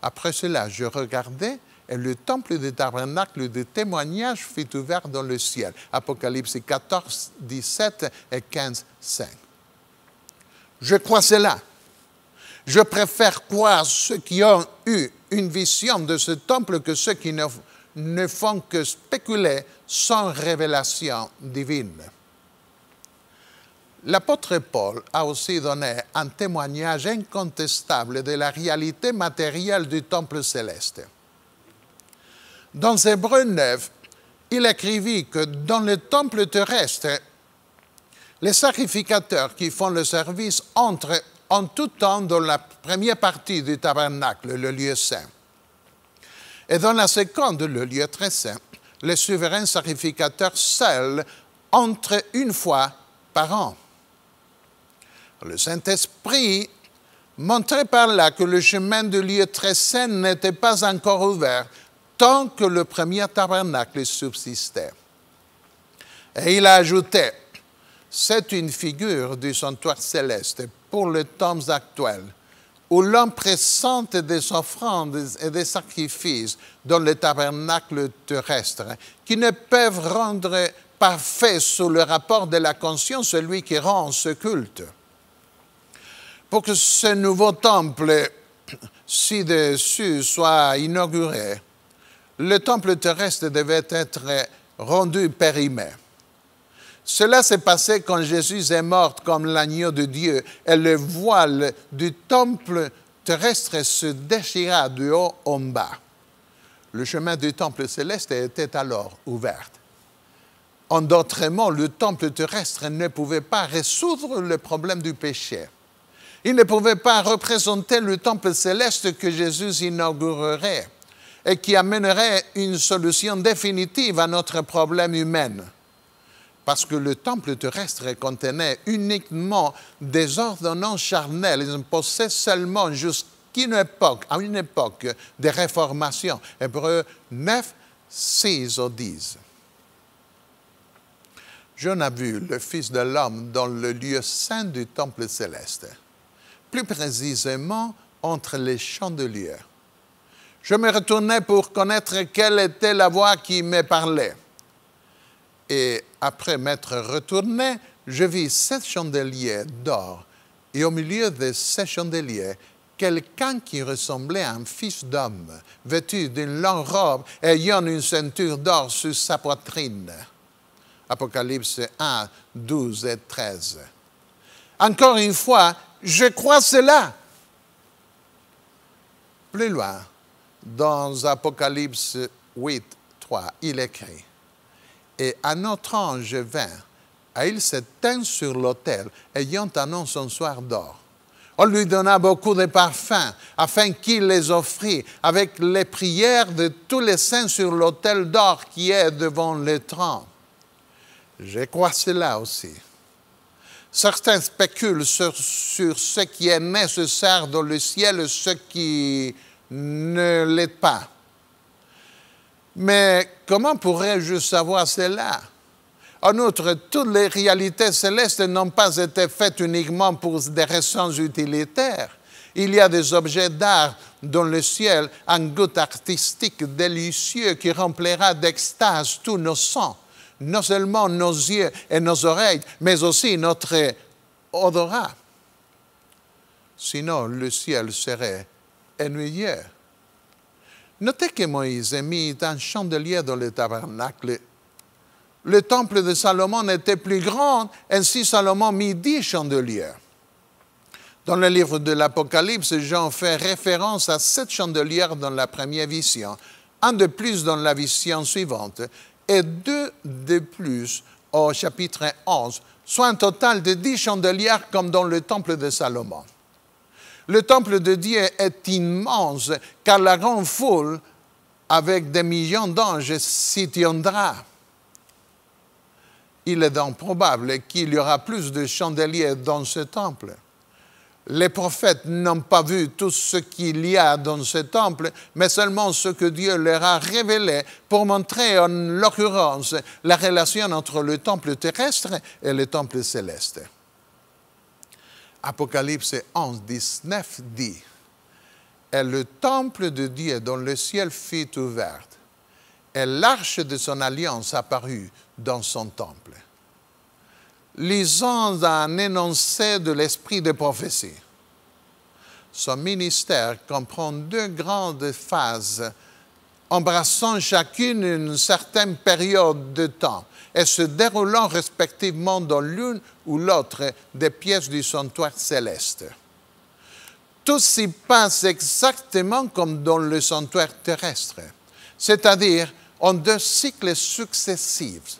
Après cela, je regardais et le temple du tabernacle de témoignage fut ouvert dans le ciel. Apocalypse 14, 17 et 15, 5. Je crois cela. Je préfère croire ceux qui ont eu une vision de ce temple que ceux qui ne font que spéculer sans révélation divine. L'apôtre Paul a aussi donné un témoignage incontestable de la réalité matérielle du temple céleste. Dans Hébreux 9, il écrivit que dans le temple terrestre, les sacrificateurs qui font le service entrent en tout temps dans la première partie du tabernacle, le lieu saint. Et dans la seconde, le lieu très saint, les souverains sacrificateurs seuls entrent une fois par an. Le Saint-Esprit montrait par là que le chemin du lieu très saint n'était pas encore ouvert tant que le premier tabernacle subsistait. Et il a ajouté, c'est une figure du sanctuaire céleste pour les temps actuels, où l'homme présente des offrandes et des sacrifices dans le tabernacle terrestre, qui ne peuvent rendre parfait sous le rapport de la conscience celui qui rend ce culte. Pour que ce nouveau temple ci-dessus soit inauguré, le temple terrestre devait être rendu périmé. Cela s'est passé quand Jésus est mort comme l'agneau de Dieu et le voile du temple terrestre se déchira de haut en bas. Le chemin du temple céleste était alors ouvert. En d'autres mots, le temple terrestre ne pouvait pas résoudre le problème du péché. Il ne pouvait pas représenter le temple céleste que Jésus inaugurerait et qui amènerait une solution définitive à notre problème humain. Parce que le temple terrestre contenait uniquement des ordonnances charnelles. Ils imposaient seulement jusqu'à une époque de réformation. Hébreux 9, 6 au 10. Jean a vu le Fils de l'homme dans le lieu saint du temple céleste, plus précisément entre les chandeliers. Je me retournai pour connaître quelle était la voix qui me parlait. Et après m'être retourné, je vis 7 chandeliers d'or, et au milieu de ces chandeliers, quelqu'un qui ressemblait à un fils d'homme, vêtu d'une longue robe, ayant une ceinture d'or sur sa poitrine. Apocalypse 1, 12 et 13. Encore une fois, je crois cela. Plus loin, dans Apocalypse 8, 3, il écrit: et un autre ange vint, et il se tint sur l'autel, ayant un encensoir d'or. On lui donna beaucoup de parfums, afin qu'il les offrît avec les prières de tous les saints sur l'autel d'or qui est devant le trône. Je crois cela aussi. Certains spéculent sur ce qui est nécessaire dans le ciel et ce qui ne l'est pas. Mais comment pourrais-je savoir cela? En outre, toutes les réalités célestes n'ont pas été faites uniquement pour des raisons utilitaires. Il y a des objets d'art dans le ciel, un goût artistique délicieux qui remplira d'extase tous nos sens, non seulement nos yeux et nos oreilles, mais aussi notre odorat. Sinon, le ciel serait ennuyeux. Notez que Moïse mit un chandelier dans le tabernacle. Le temple de Salomon était plus grand, ainsi Salomon mit 10 chandeliers. Dans le livre de l'Apocalypse, Jean fait référence à 7 chandeliers dans la première vision, un de plus dans la vision suivante, et 2 de plus au chapitre 11, soit un total de 10 chandeliers comme dans le temple de Salomon. Le temple de Dieu est immense, car la grande foule, avec des millions d'anges, s'y tiendra. Il est donc probable qu'il y aura plus de chandeliers dans ce temple. Les prophètes n'ont pas vu tout ce qu'il y a dans ce temple, mais seulement ce que Dieu leur a révélé pour montrer en l'occurrence la relation entre le temple terrestre et le temple céleste. Apocalypse 11, 19 dit: et le temple de Dieu dont le ciel fut ouvert, et l'arche de son alliance apparut dans son temple. Lisons un énoncé de l'esprit de prophétie. Son ministère comprend 2 grandes phases, embrassant chacune une certaine période de temps et se déroulant respectivement dans l'une ou l'autre des pièces du sanctuaire céleste. Tout s'y passe exactement comme dans le sanctuaire terrestre, c'est-à-dire en 2 cycles successifs,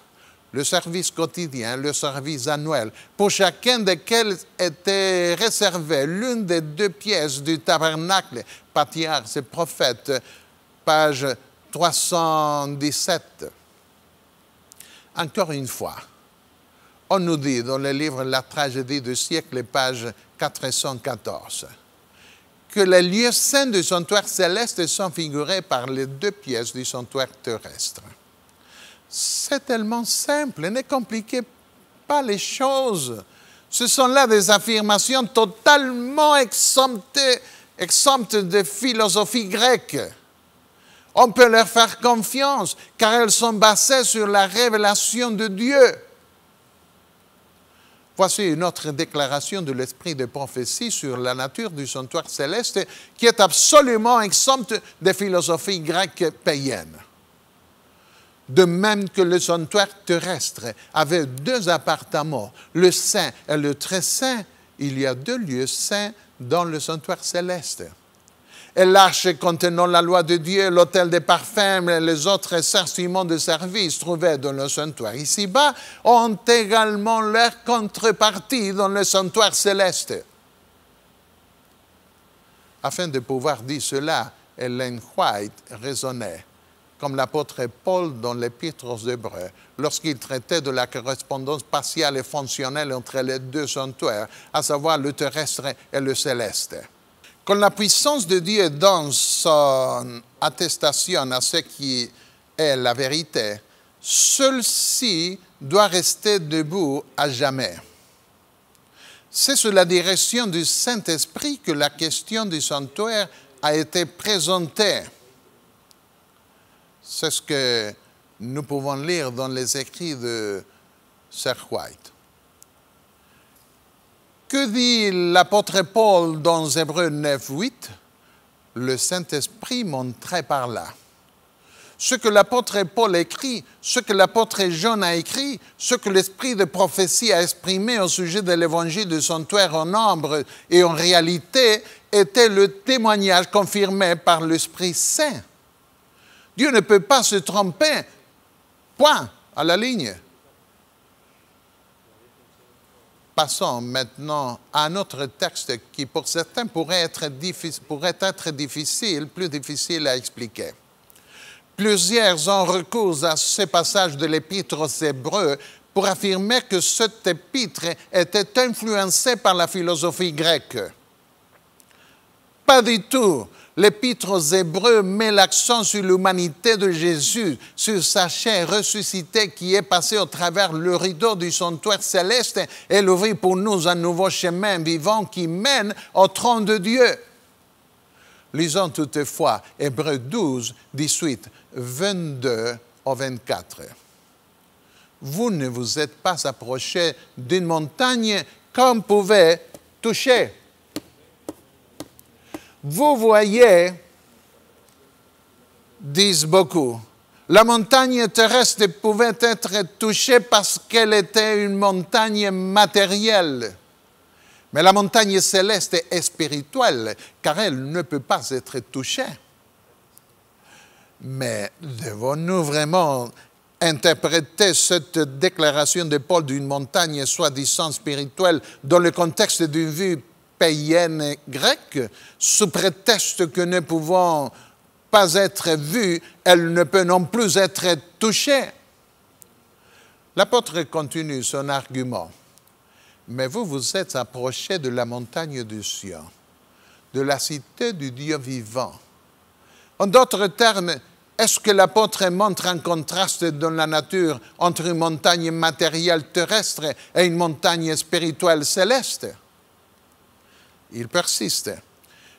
le service quotidien, le service annuel, pour chacun desquels était réservé l'une des 2 pièces du tabernacle. Patriarches et prophètes, page 317. Encore une fois, on nous dit dans le livre La tragédie du siècle, page 414, que les lieux saints du sanctuaire céleste sont figurés par les 2 pièces du sanctuaire terrestre. C'est tellement simple, ne compliquez pas les choses. Ce sont là des affirmations totalement exemptes de philosophie grecque. On peut leur faire confiance car elles sont basées sur la révélation de Dieu. Voici une autre déclaration de l'esprit de prophétie sur la nature du sanctuaire céleste qui est absolument exempte des philosophies grecques païennes. De même que le sanctuaire terrestre avait 2 appartements, le saint et le très saint, il y a 2 lieux saints dans le sanctuaire céleste. Et l'arche contenant la loi de Dieu, l'autel des parfums et les autres instruments de service trouvés dans le sanctuaire ici-bas ont également leur contrepartie dans le sanctuaire céleste. Afin de pouvoir dire cela, Ellen White raisonnait, comme l'apôtre Paul dans l'Épître aux Hébreux, lorsqu'il traitait de la correspondance partielle et fonctionnelle entre les 2 sanctuaires, à savoir le terrestre et le céleste. Quand la puissance de Dieu donne son attestation à ce qui est la vérité, celle-ci doit rester debout à jamais. C'est sous la direction du Saint-Esprit que la question du sanctuaire a été présentée. C'est ce que nous pouvons lire dans les écrits de Sir White. Que dit l'apôtre Paul dans Hébreux 9, 8? Le Saint-Esprit montrait par là. Ce que l'apôtre Paul écrit, ce que l'apôtre Jean a écrit, ce que l'esprit de prophétie a exprimé au sujet de l'évangile du sanctuaire en nombre et en réalité était le témoignage confirmé par l'Esprit Saint. Dieu ne peut pas se tromper. Point, à la ligne. Passons maintenant à un autre texte qui, pour certains, pourrait être difficile, plus difficile à expliquer. Plusieurs ont recours à ce passage de l'Épître aux Hébreux pour affirmer que cet épître était influencé par la philosophie grecque. Pas du tout. L'Épître aux Hébreux met l'accent sur l'humanité de Jésus, sur sa chair ressuscitée qui est passée au travers le rideau du sanctuaire céleste et l'ouvrit pour nous un nouveau chemin vivant qui mène au trône de Dieu. Lisons toutefois Hébreux 12, 18, 22 au 24. Vous ne vous êtes pas approchés d'une montagne comme pouvait toucher. Vous voyez, disent beaucoup, la montagne terrestre pouvait être touchée parce qu'elle était une montagne matérielle. Mais la montagne céleste est spirituelle, car elle ne peut pas être touchée. Mais devons-nous vraiment interpréter cette déclaration de Paul d'une montagne soi-disant spirituelle dans le contexte d'une vue païenne grecque, sous prétexte que ne pouvant pas être vue, elle ne peut non plus être touchée? L'apôtre continue son argument. Mais vous vous êtes approchés de la montagne du Sion, de la cité du Dieu vivant. En d'autres termes, est-ce que l'apôtre montre un contraste dans la nature entre une montagne matérielle terrestre et une montagne spirituelle céleste? Il persiste.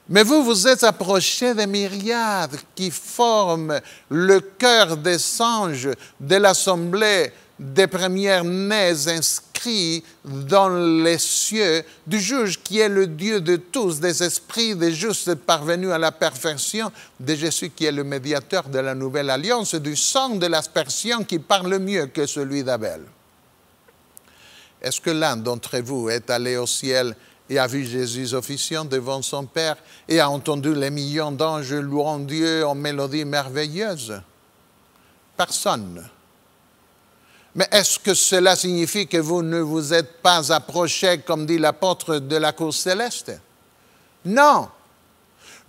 Mais vous vous êtes approchés des myriades qui forment le cœur des anges de l'assemblée des premiers-nés inscrits dans les cieux, du juge qui est le Dieu de tous, des esprits des justes parvenus à la perfection, de Jésus qui est le médiateur de la nouvelle alliance, du sang de l'aspersion qui parle mieux que celui d'Abel. Est-ce que l'un d'entre vous est allé au ciel et a vu Jésus officiant devant son Père et a entendu les millions d'anges louant Dieu en mélodie merveilleuse? Personne. Mais est-ce que cela signifie que vous ne vous êtes pas approchés, comme dit l'apôtre, de la cour céleste? Non.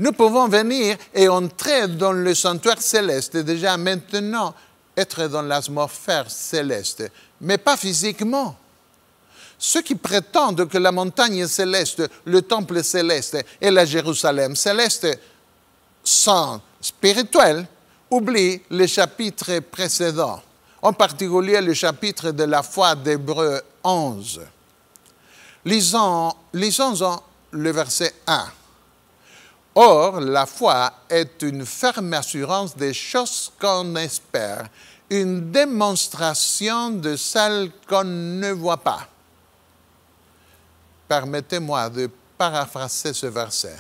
Nous pouvons venir et entrer dans le sanctuaire céleste, et déjà maintenant être dans l'atmosphère céleste, mais pas physiquement. Ceux qui prétendent que la montagne céleste, le temple céleste et la Jérusalem céleste sont spirituels oublient les chapitres précédents, en particulier le chapitre de la foi d'Hébreux 11. Lisons le verset 1. Or, la foi est une ferme assurance des choses qu'on espère, une démonstration de celles qu'on ne voit pas. Permettez-moi de paraphraser ce verset.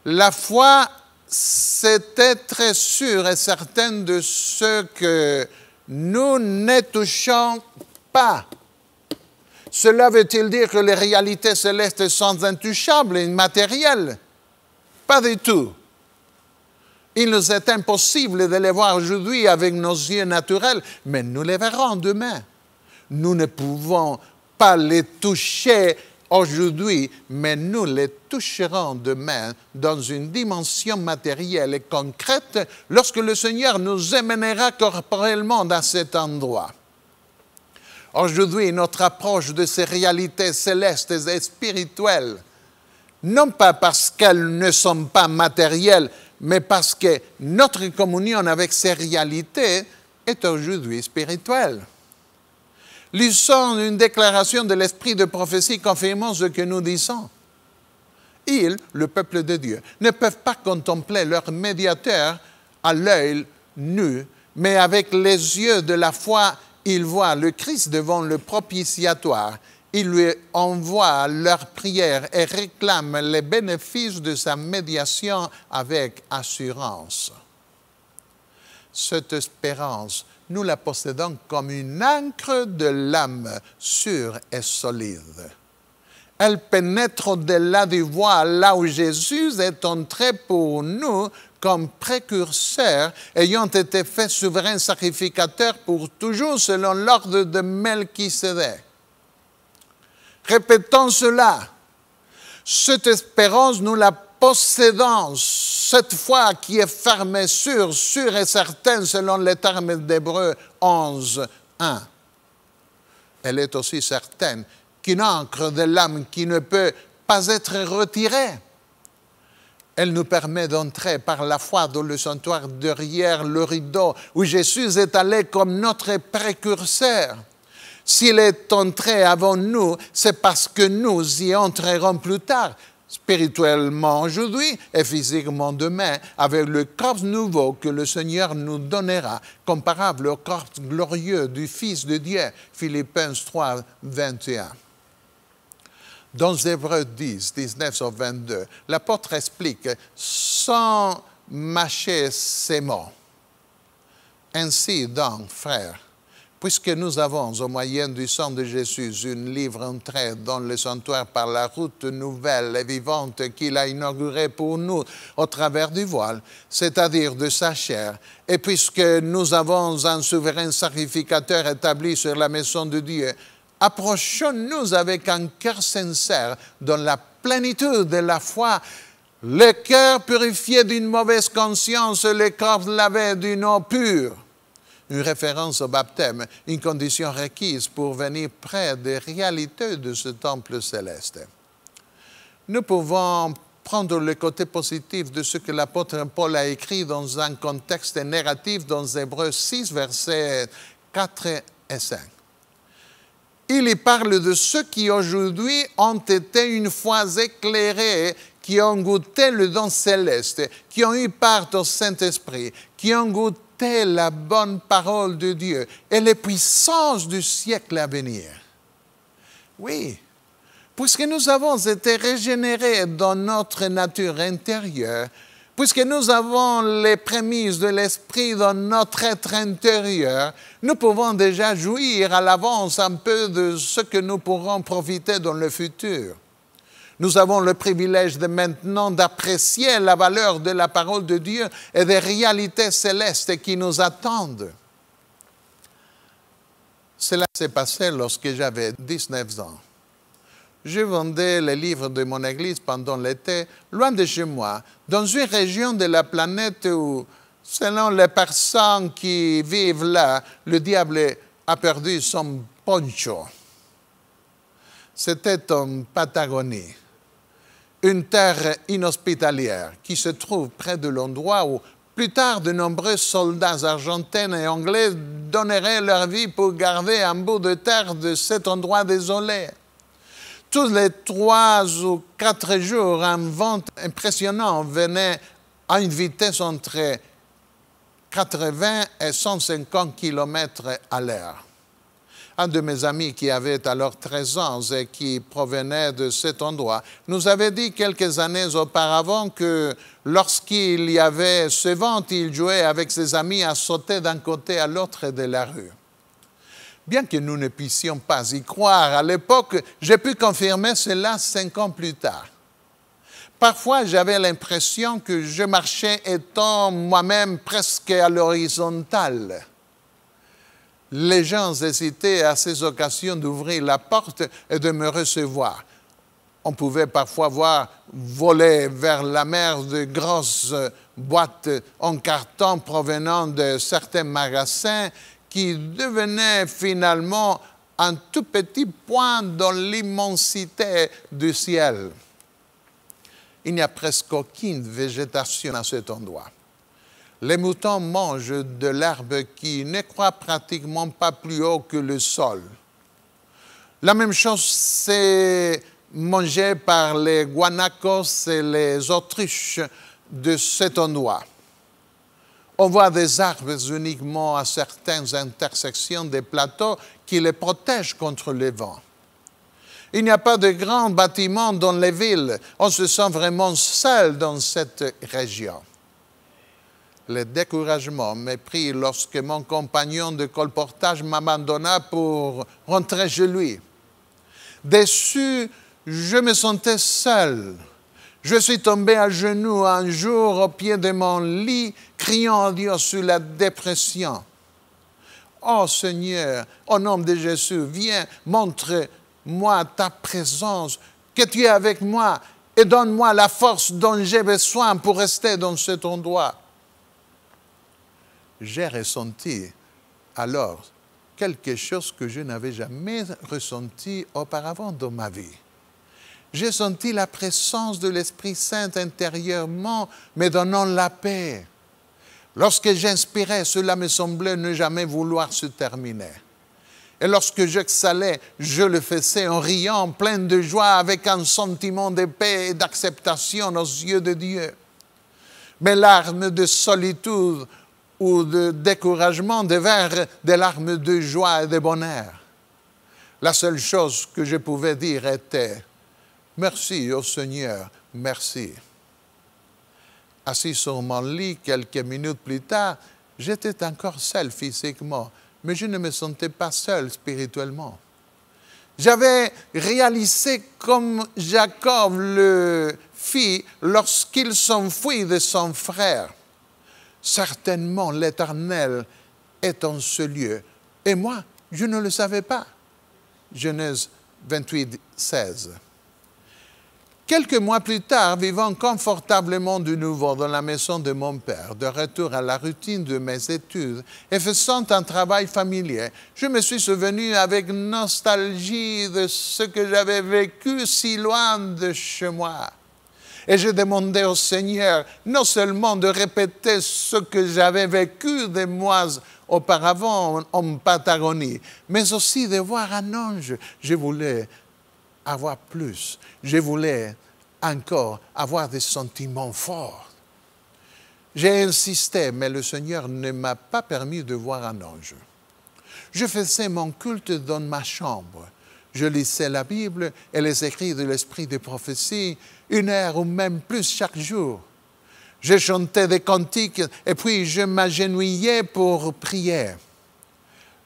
La foi, c'était très sûr et certain de ce que nous ne touchons pas. Cela veut-il dire que les réalités célestes sont intouchables et immatérielles? Pas du tout. Il nous est impossible de les voir aujourd'hui avec nos yeux naturels, mais nous les verrons demain. Nous ne pouvons pas les toucher aujourd'hui, mais nous les toucherons demain dans une dimension matérielle et concrète lorsque le Seigneur nous emmènera corporellement dans cet endroit. Aujourd'hui, notre approche de ces réalités célestes et spirituelles, non pas parce qu'elles ne sont pas matérielles, mais parce que notre communion avec ces réalités est aujourd'hui spirituelle. Lisons une déclaration de l'Esprit de prophétie confirmant ce que nous disons. Ils, le peuple de Dieu, ne peuvent pas contempler leur médiateur à l'œil nu, mais avec les yeux de la foi, ils voient le Christ devant le propitiatoire. Ils lui envoient leurs prières et réclament les bénéfices de sa médiation avec assurance. Cette espérance, nous la possédons comme une ancre de l'âme sûre et solide. Elle pénètre au-delà du voile, là où Jésus est entré pour nous comme précurseur, ayant été fait souverain sacrificateur pour toujours selon l'ordre de Melchisédek. Répétons cela. Cette espérance, nous la possédons, cette foi qui est ferme et sûre et certaine selon les termes d'Hébreux 11, 1. Elle est aussi certaine qu'une ancre de l'âme qui ne peut pas être retirée. Elle nous permet d'entrer par la foi dans le sanctuaire derrière le rideau où Jésus est allé comme notre précurseur. S'il est entré avant nous, c'est parce que nous y entrerons plus tard, spirituellement aujourd'hui et physiquement demain, avec le corps nouveau que le Seigneur nous donnera, comparable au corps glorieux du Fils de Dieu, Philippiens 3, 21. Dans Hébreux 10, 19 au 22, l'apôtre explique sans mâcher ces mots. Ainsi donc, frères, puisque nous avons, au moyen du sang de Jésus, une libre entrée dans le sanctuaire par la route nouvelle et vivante qu'il a inaugurée pour nous au travers du voile, c'est-à-dire de sa chair, et puisque nous avons un souverain sacrificateur établi sur la maison de Dieu, approchons-nous avec un cœur sincère dans la plénitude de la foi, le cœur purifié d'une mauvaise conscience, le corps lavé d'une eau pure. Une référence au baptême, une condition requise pour venir près des réalités de ce temple céleste. Nous pouvons prendre le côté positif de ce que l'apôtre Paul a écrit dans un contexte négatif dans Hébreux 6, versets 4 et 5. Il y parle de ceux qui aujourd'hui ont été une fois éclairés, qui ont goûté le don céleste, qui ont eu part au Saint-Esprit, qui ont goûté la bonne parole de Dieu et les puissances du siècle à venir. Oui, puisque nous avons été régénérés dans notre nature intérieure, puisque nous avons les prémices de l'Esprit dans notre être intérieur, nous pouvons déjà jouir à l'avance un peu de ce que nous pourrons profiter dans le futur. Nous avons le privilège de maintenant d'apprécier la valeur de la parole de Dieu et des réalités célestes qui nous attendent. Cela s'est passé lorsque j'avais 19 ans. Je vendais les livres de mon église pendant l'été, loin de chez moi, dans une région de la planète où, selon les personnes qui vivent là, le diable a perdu son poncho. C'était en Patagonie, une terre inhospitalière qui se trouve près de l'endroit où, plus tard, de nombreux soldats argentins et anglais donneraient leur vie pour garder un bout de terre de cet endroit désolé. Tous les 3 ou 4 jours, un vent impressionnant venait à une vitesse entre 80 et 150 km à l'heure. Un de mes amis qui avait alors 13 ans et qui provenait de cet endroit nous avait dit quelques années auparavant que lorsqu'il y avait ce vent, il jouait avec ses amis à sauter d'un côté à l'autre de la rue. Bien que nous ne puissions pas y croire à l'époque, j'ai pu confirmer cela 5 ans plus tard. Parfois, j'avais l'impression que je marchais étant moi-même presque à l'horizontale. Les gens hésitaient à ces occasions d'ouvrir la porte et de me recevoir. On pouvait parfois voir voler vers la mer de grosses boîtes en carton provenant de certains magasins qui devenaient finalement un tout petit point dans l'immensité du ciel. Il n'y a presque aucune végétation à cet endroit. Les moutons mangent de l'herbe qui ne croît pratiquement pas plus haut que le sol. La même chose c'est mangé par les guanacos et les autruches de cet endroit. On voit des arbres uniquement à certaines intersections des plateaux qui les protègent contre le vent. Il n'y a pas de grands bâtiments dans les villes. On se sent vraiment seul dans cette région. Le découragement m'est pris lorsque mon compagnon de colportage m'abandonna pour rentrer chez lui. Déçu, je me sentais seul. Je suis tombé à genoux un jour au pied de mon lit, criant à Dieu sur la dépression. « Oh Seigneur, au nom de Jésus, viens, montre-moi ta présence, que tu es avec moi et donne-moi la force dont j'ai besoin pour rester dans cet endroit. » J'ai ressenti alors quelque chose que je n'avais jamais ressenti auparavant dans ma vie. J'ai senti la présence de l'Esprit Saint intérieurement, me donnant la paix. Lorsque j'inspirais, cela me semblait ne jamais vouloir se terminer. Et lorsque j'exhalais, je le faisais en riant, plein de joie, avec un sentiment de paix et d'acceptation aux yeux de Dieu. Mes larmes de solitude ou de découragement devinrent des larmes de joie et de bonheur. La seule chose que je pouvais dire était « Merci au Seigneur, merci ». Assis sur mon lit quelques minutes plus tard, j'étais encore seul physiquement, mais je ne me sentais pas seul spirituellement. J'avais réalisé comme Jacob le fit lorsqu'il s'enfuit de son frère. Certainement l'Éternel est en ce lieu. Et moi, je ne le savais pas. Genèse 28, 16. Quelques mois plus tard, vivant confortablement de nouveau dans la maison de mon père, de retour à la routine de mes études et faisant un travail familier, je me suis souvenu avec nostalgie de ce que j'avais vécu si loin de chez moi. Et j'ai demandé au Seigneur non seulement de répéter ce que j'avais vécu des mois auparavant en Patagonie, mais aussi de voir un ange. Je voulais avoir plus. Je voulais encore avoir des sentiments forts. J'ai insisté, mais le Seigneur ne m'a pas permis de voir un ange. Je faisais mon culte dans ma chambre. Je lisais la Bible et les écrits de l'esprit de prophétie 1 heure ou même plus chaque jour. Je chantais des cantiques et puis je m'agenouillais pour prier.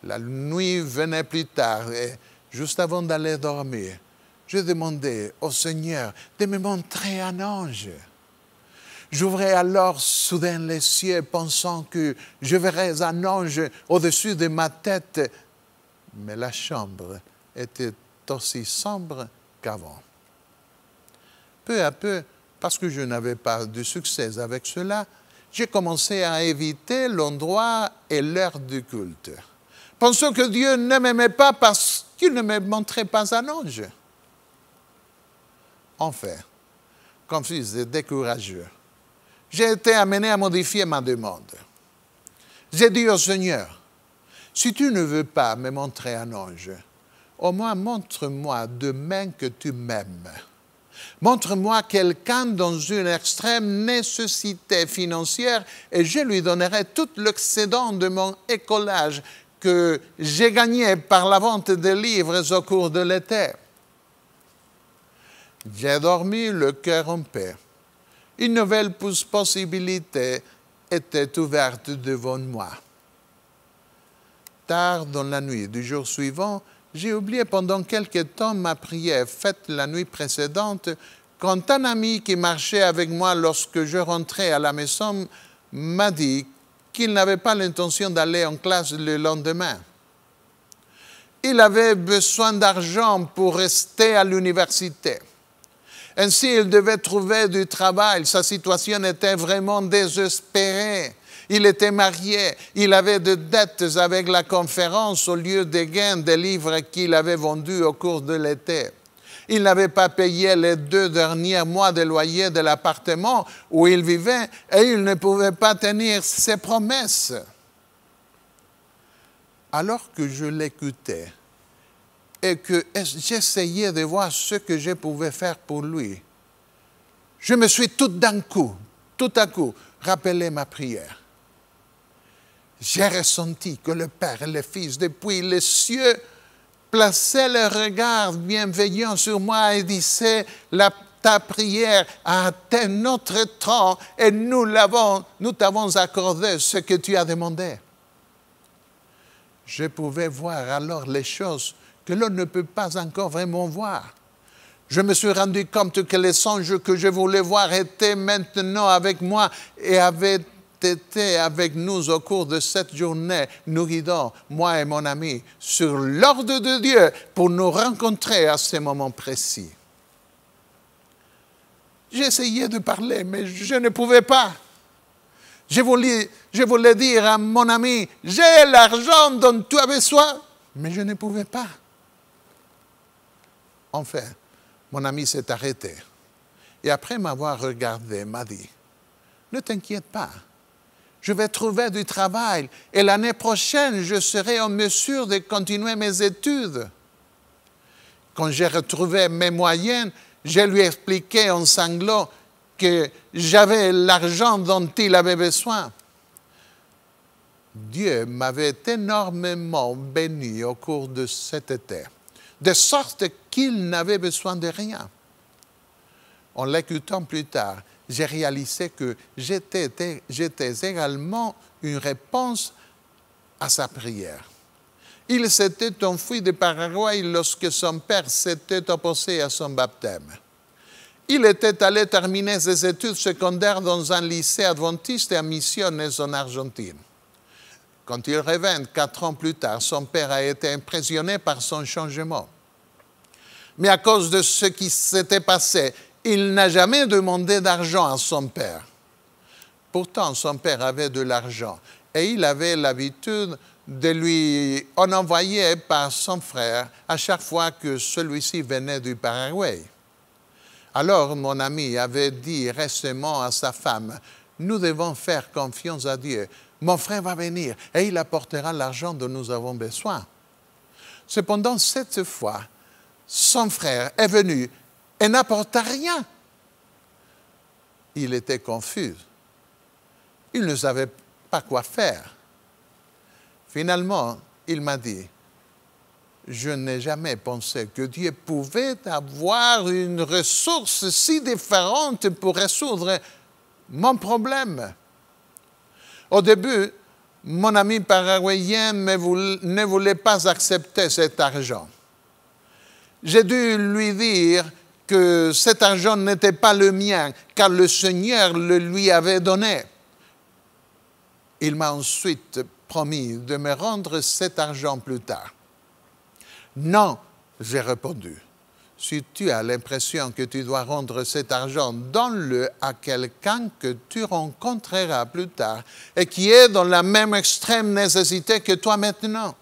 La nuit venait plus tard et juste avant d'aller dormir, je demandais au Seigneur de me montrer un ange. J'ouvrais alors soudain les cieux pensant que je verrais un ange au-dessus de ma tête, mais la chambre était aussi sombre qu'avant. Peu à peu, parce que je n'avais pas de succès avec cela, j'ai commencé à éviter l'endroit et l'heure du culte, pensant que Dieu ne m'aimait pas parce qu'il ne me montrait pas un ange. Enfin, confus et décourageux, j'ai été amené à modifier ma demande. J'ai dit au Seigneur, si tu ne veux pas me montrer un ange, au moins montre-moi demain que tu m'aimes. Montre-moi quelqu'un dans une extrême nécessité financière et je lui donnerai tout l'excédent de mon écolage que j'ai gagné par la vente des livres au cours de l'été. J'ai dormi le cœur en paix. Une nouvelle possibilité était ouverte devant moi. Tard dans la nuit du jour suivant, j'ai oublié pendant quelque temps ma prière faite la nuit précédente, quand un ami qui marchait avec moi lorsque je rentrais à la maison m'a dit qu'il n'avait pas l'intention d'aller en classe le lendemain. Il avait besoin d'argent pour rester à l'université. Ainsi, il devait trouver du travail. Sa situation était vraiment désespérée. Il était marié. Il avait de dettes avec la conférence au lieu des gains des livres qu'il avait vendus au cours de l'été. Il n'avait pas payé les 2 derniers mois de loyer de l'appartement où il vivait et il ne pouvait pas tenir ses promesses. Alors que je l'écoutais, et que j'essayais de voir ce que je pouvais faire pour lui, je me suis tout à coup, rappelé ma prière. J'ai ressenti que le Père et le Fils, depuis les cieux, plaçaient leur regard bienveillant sur moi et disaient, ta prière a atteint notre temps et nous t'avons accordé ce que tu as demandé. Je pouvais voir alors les choses que l'on ne peut pas encore vraiment voir. Je me suis rendu compte que les songes que je voulais voir étaient maintenant avec moi et avaient été avec nous au cours de cette journée, nous guidant, moi et mon ami, sur l'ordre de Dieu pour nous rencontrer à ce moment précis. J'essayais de parler, mais je ne pouvais pas. Je voulais dire à mon ami, j'ai l'argent dont tu as besoin, mais je ne pouvais pas. Enfin, mon ami s'est arrêté et après m'avoir regardé, m'a dit, ne t'inquiète pas, je vais trouver du travail et l'année prochaine, je serai en mesure de continuer mes études. Quand j'ai retrouvé mes moyens, je lui ai expliqué en sanglots que j'avais l'argent dont il avait besoin. Dieu m'avait énormément béni au cours de cet été, de sorte qu'il n'avait besoin de rien. En l'écoutant plus tard, j'ai réalisé que j'étais également une réponse à sa prière. Il s'était enfui de Paraguay lorsque son père s'était opposé à son baptême. Il était allé terminer ses études secondaires dans un lycée adventiste à Misiones en Argentine. Quand il revint 4 ans plus tard, son père a été impressionné par son changement. Mais à cause de ce qui s'était passé, il n'a jamais demandé d'argent à son père. Pourtant, son père avait de l'argent et il avait l'habitude de lui en envoyer par son frère à chaque fois que celui-ci venait du Paraguay. Alors, mon ami avait dit récemment à sa femme, « Nous devons faire confiance à Dieu. Mon frère va venir et il apportera l'argent dont nous avons besoin. » Cependant, cette fois, son frère est venu et n'apporta rien. Il était confus. Il ne savait pas quoi faire. Finalement, il m'a dit, « Je n'ai jamais pensé que Dieu pouvait avoir une ressource si différente pour résoudre mon problème. » Au début, mon ami paraguayen ne voulait pas accepter cet argent. J'ai dû lui dire que cet argent n'était pas le mien, car le Seigneur le lui avait donné. Il m'a ensuite promis de me rendre cet argent plus tard. Non, j'ai répondu. Si tu as l'impression que tu dois rendre cet argent, donne-le à quelqu'un que tu rencontreras plus tard et qui est dans la même extrême nécessité que toi maintenant.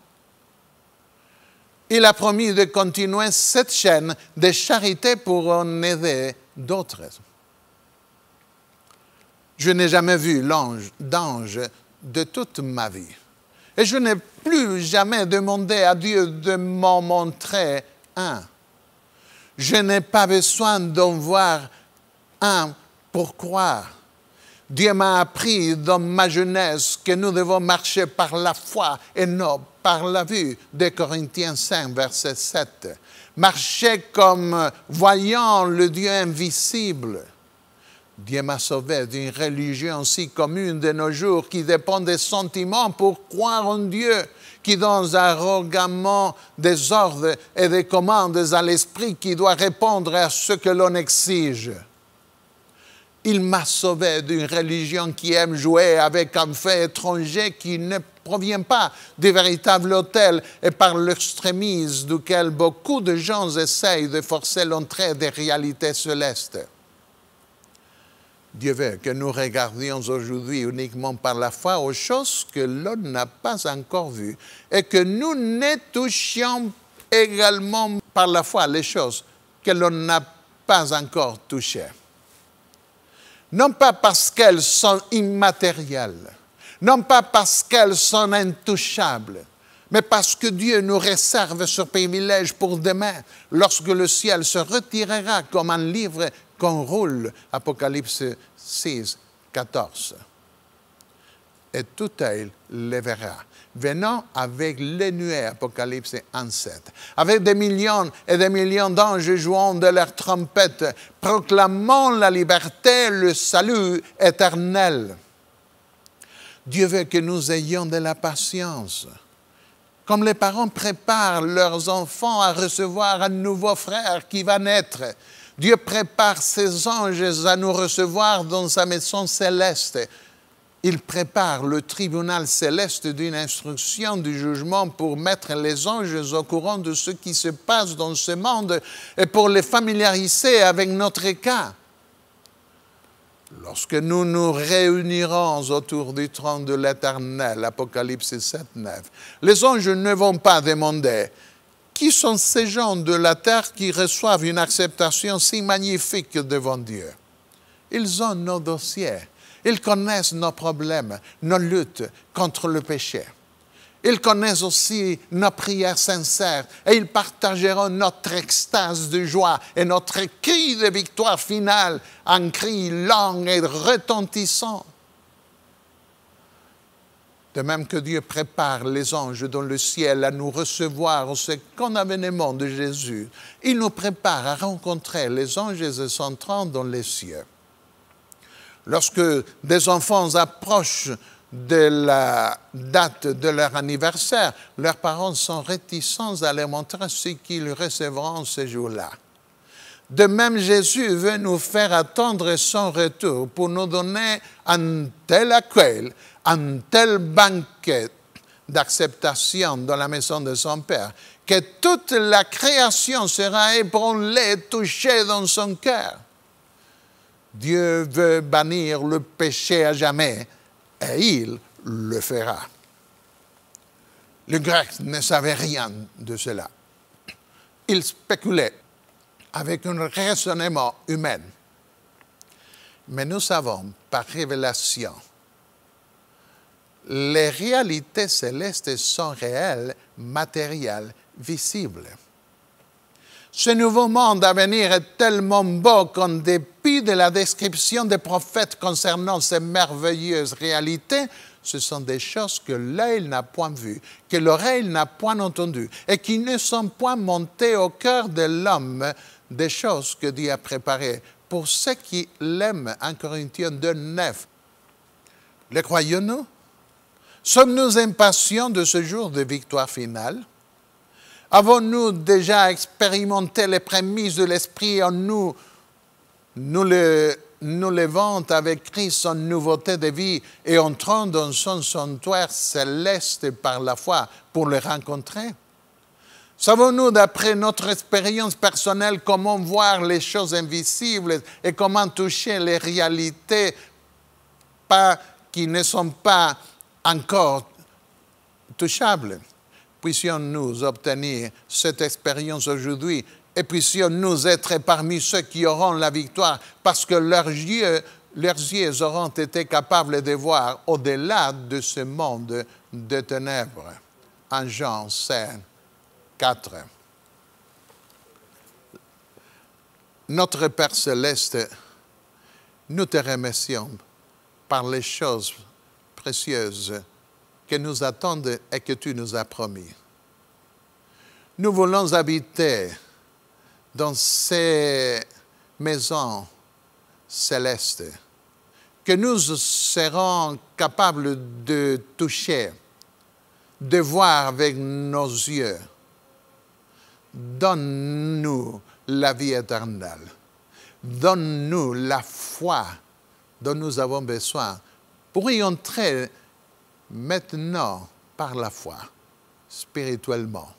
Il a promis de continuer cette chaîne de charité pour en aider d'autres. Je n'ai jamais vu d'ange de toute ma vie. Et je n'ai plus jamais demandé à Dieu de m'en montrer un. Je n'ai pas besoin d'en voir un pour croire. Dieu m'a appris dans ma jeunesse que nous devons marcher par la foi et non par la vue. 2 Corinthiens 5, verset 7. Marchez comme voyant le Dieu invisible. Dieu m'a sauvé d'une religion si commune de nos jours qui dépend des sentiments pour croire en Dieu, qui donne arrogamment des ordres et des commandes à l'esprit qui doit répondre à ce que l'on exige. Il m'a sauvé d'une religion qui aime jouer avec un fait étranger qui ne provient pas du véritable autel et par l'extrémisme duquel beaucoup de gens essayent de forcer l'entrée des réalités célestes. Dieu veut que nous regardions aujourd'hui uniquement par la foi aux choses que l'on n'a pas encore vues et que nous ne touchions également par la foi les choses que l'on n'a pas encore touchées. Non pas parce qu'elles sont immatérielles, non pas parce qu'elles sont intouchables, mais parce que Dieu nous réserve ce privilège pour demain, lorsque le ciel se retirera comme un livre qu'on roule, Apocalypse 6, 14. Et tout œil le verra, venant avec les nuées, Apocalypse 1, 7. Avec des millions et des millions d'anges jouant de leurs trompettes, proclamant la liberté, le salut éternel. Dieu veut que nous ayons de la patience. Comme les parents préparent leurs enfants à recevoir un nouveau frère qui va naître, Dieu prépare ses anges à nous recevoir dans sa maison céleste. Il prépare le tribunal céleste d'une instruction du jugement pour mettre les anges au courant de ce qui se passe dans ce monde et pour les familiariser avec notre cas. Lorsque nous nous réunirons autour du trône de l'Éternel, Apocalypse 7, 9, les anges ne vont pas demander « Qui sont ces gens de la terre qui reçoivent une acceptation si magnifique devant Dieu ?» Ils ont nos dossiers, ils connaissent nos problèmes, nos luttes contre le péché. Ils connaissent aussi nos prières sincères et ils partageront notre extase de joie et notre cri de victoire finale, un cri long et retentissant. De même que Dieu prépare les anges dans le ciel à nous recevoir au second avènement de Jésus, il nous prépare à rencontrer les anges entrant dans les cieux. Lorsque des enfants approchent de la date de leur anniversaire, leurs parents sont réticents à leur montrer ce qu'ils recevront ce jour-là. De même, Jésus veut nous faire attendre son retour pour nous donner un tel accueil, un tel banquet d'acceptation dans la maison de son Père, que toute la création sera ébranlée, touchée dans son cœur. Dieu veut bannir le péché à jamais, et il le fera. Les Grecs ne savaient rien de cela. Ils spéculaient avec un raisonnement humain. Mais nous savons, par révélation, les réalités célestes sont réelles, matérielles, visibles. Ce nouveau monde à venir est tellement beau qu'en dépit de la description des prophètes concernant ces merveilleuses réalités, ce sont des choses que l'œil n'a point vues, que l'oreille n'a point entendues et qui ne sont point montées au cœur de l'homme, des choses que Dieu a préparées pour ceux qui l'aiment. 1 Corinthiens 2, 9. Le croyons-nous? Sommes-nous impatients de ce jour de victoire finale? Avons-nous déjà expérimenté les prémices de l'Esprit en nous? Nous levons avec Christ en nouveauté de vie et entrons dans son sanctuaire céleste par la foi pour le rencontrer? Savons-nous, d'après notre expérience personnelle, comment voir les choses invisibles et comment toucher les réalités qui ne sont pas encore touchables? Puissions-nous obtenir cette expérience aujourd'hui et puissions-nous être parmi ceux qui auront la victoire parce que leurs yeux auront été capables de voir au-delà de ce monde de ténèbres. 1 Jean 5, 4. Notre Père céleste, nous te remercions par les choses précieuses que nous attendent et que tu nous as promis. Nous voulons habiter dans ces maisons célestes que nous serons capables de toucher, de voir avec nos yeux. Donne-nous la vie éternelle. Donne-nous la foi dont nous avons besoin pour y entrer maintenant par la foi, spirituellement.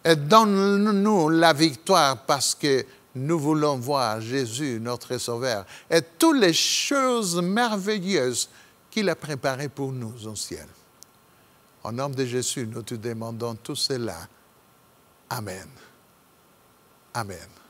Et donne-nous la victoire parce que nous voulons voir Jésus, notre Sauveur, et toutes les choses merveilleuses qu'il a préparées pour nous au ciel. Au nom de Jésus, nous te demandons tout cela. Amen. Amen.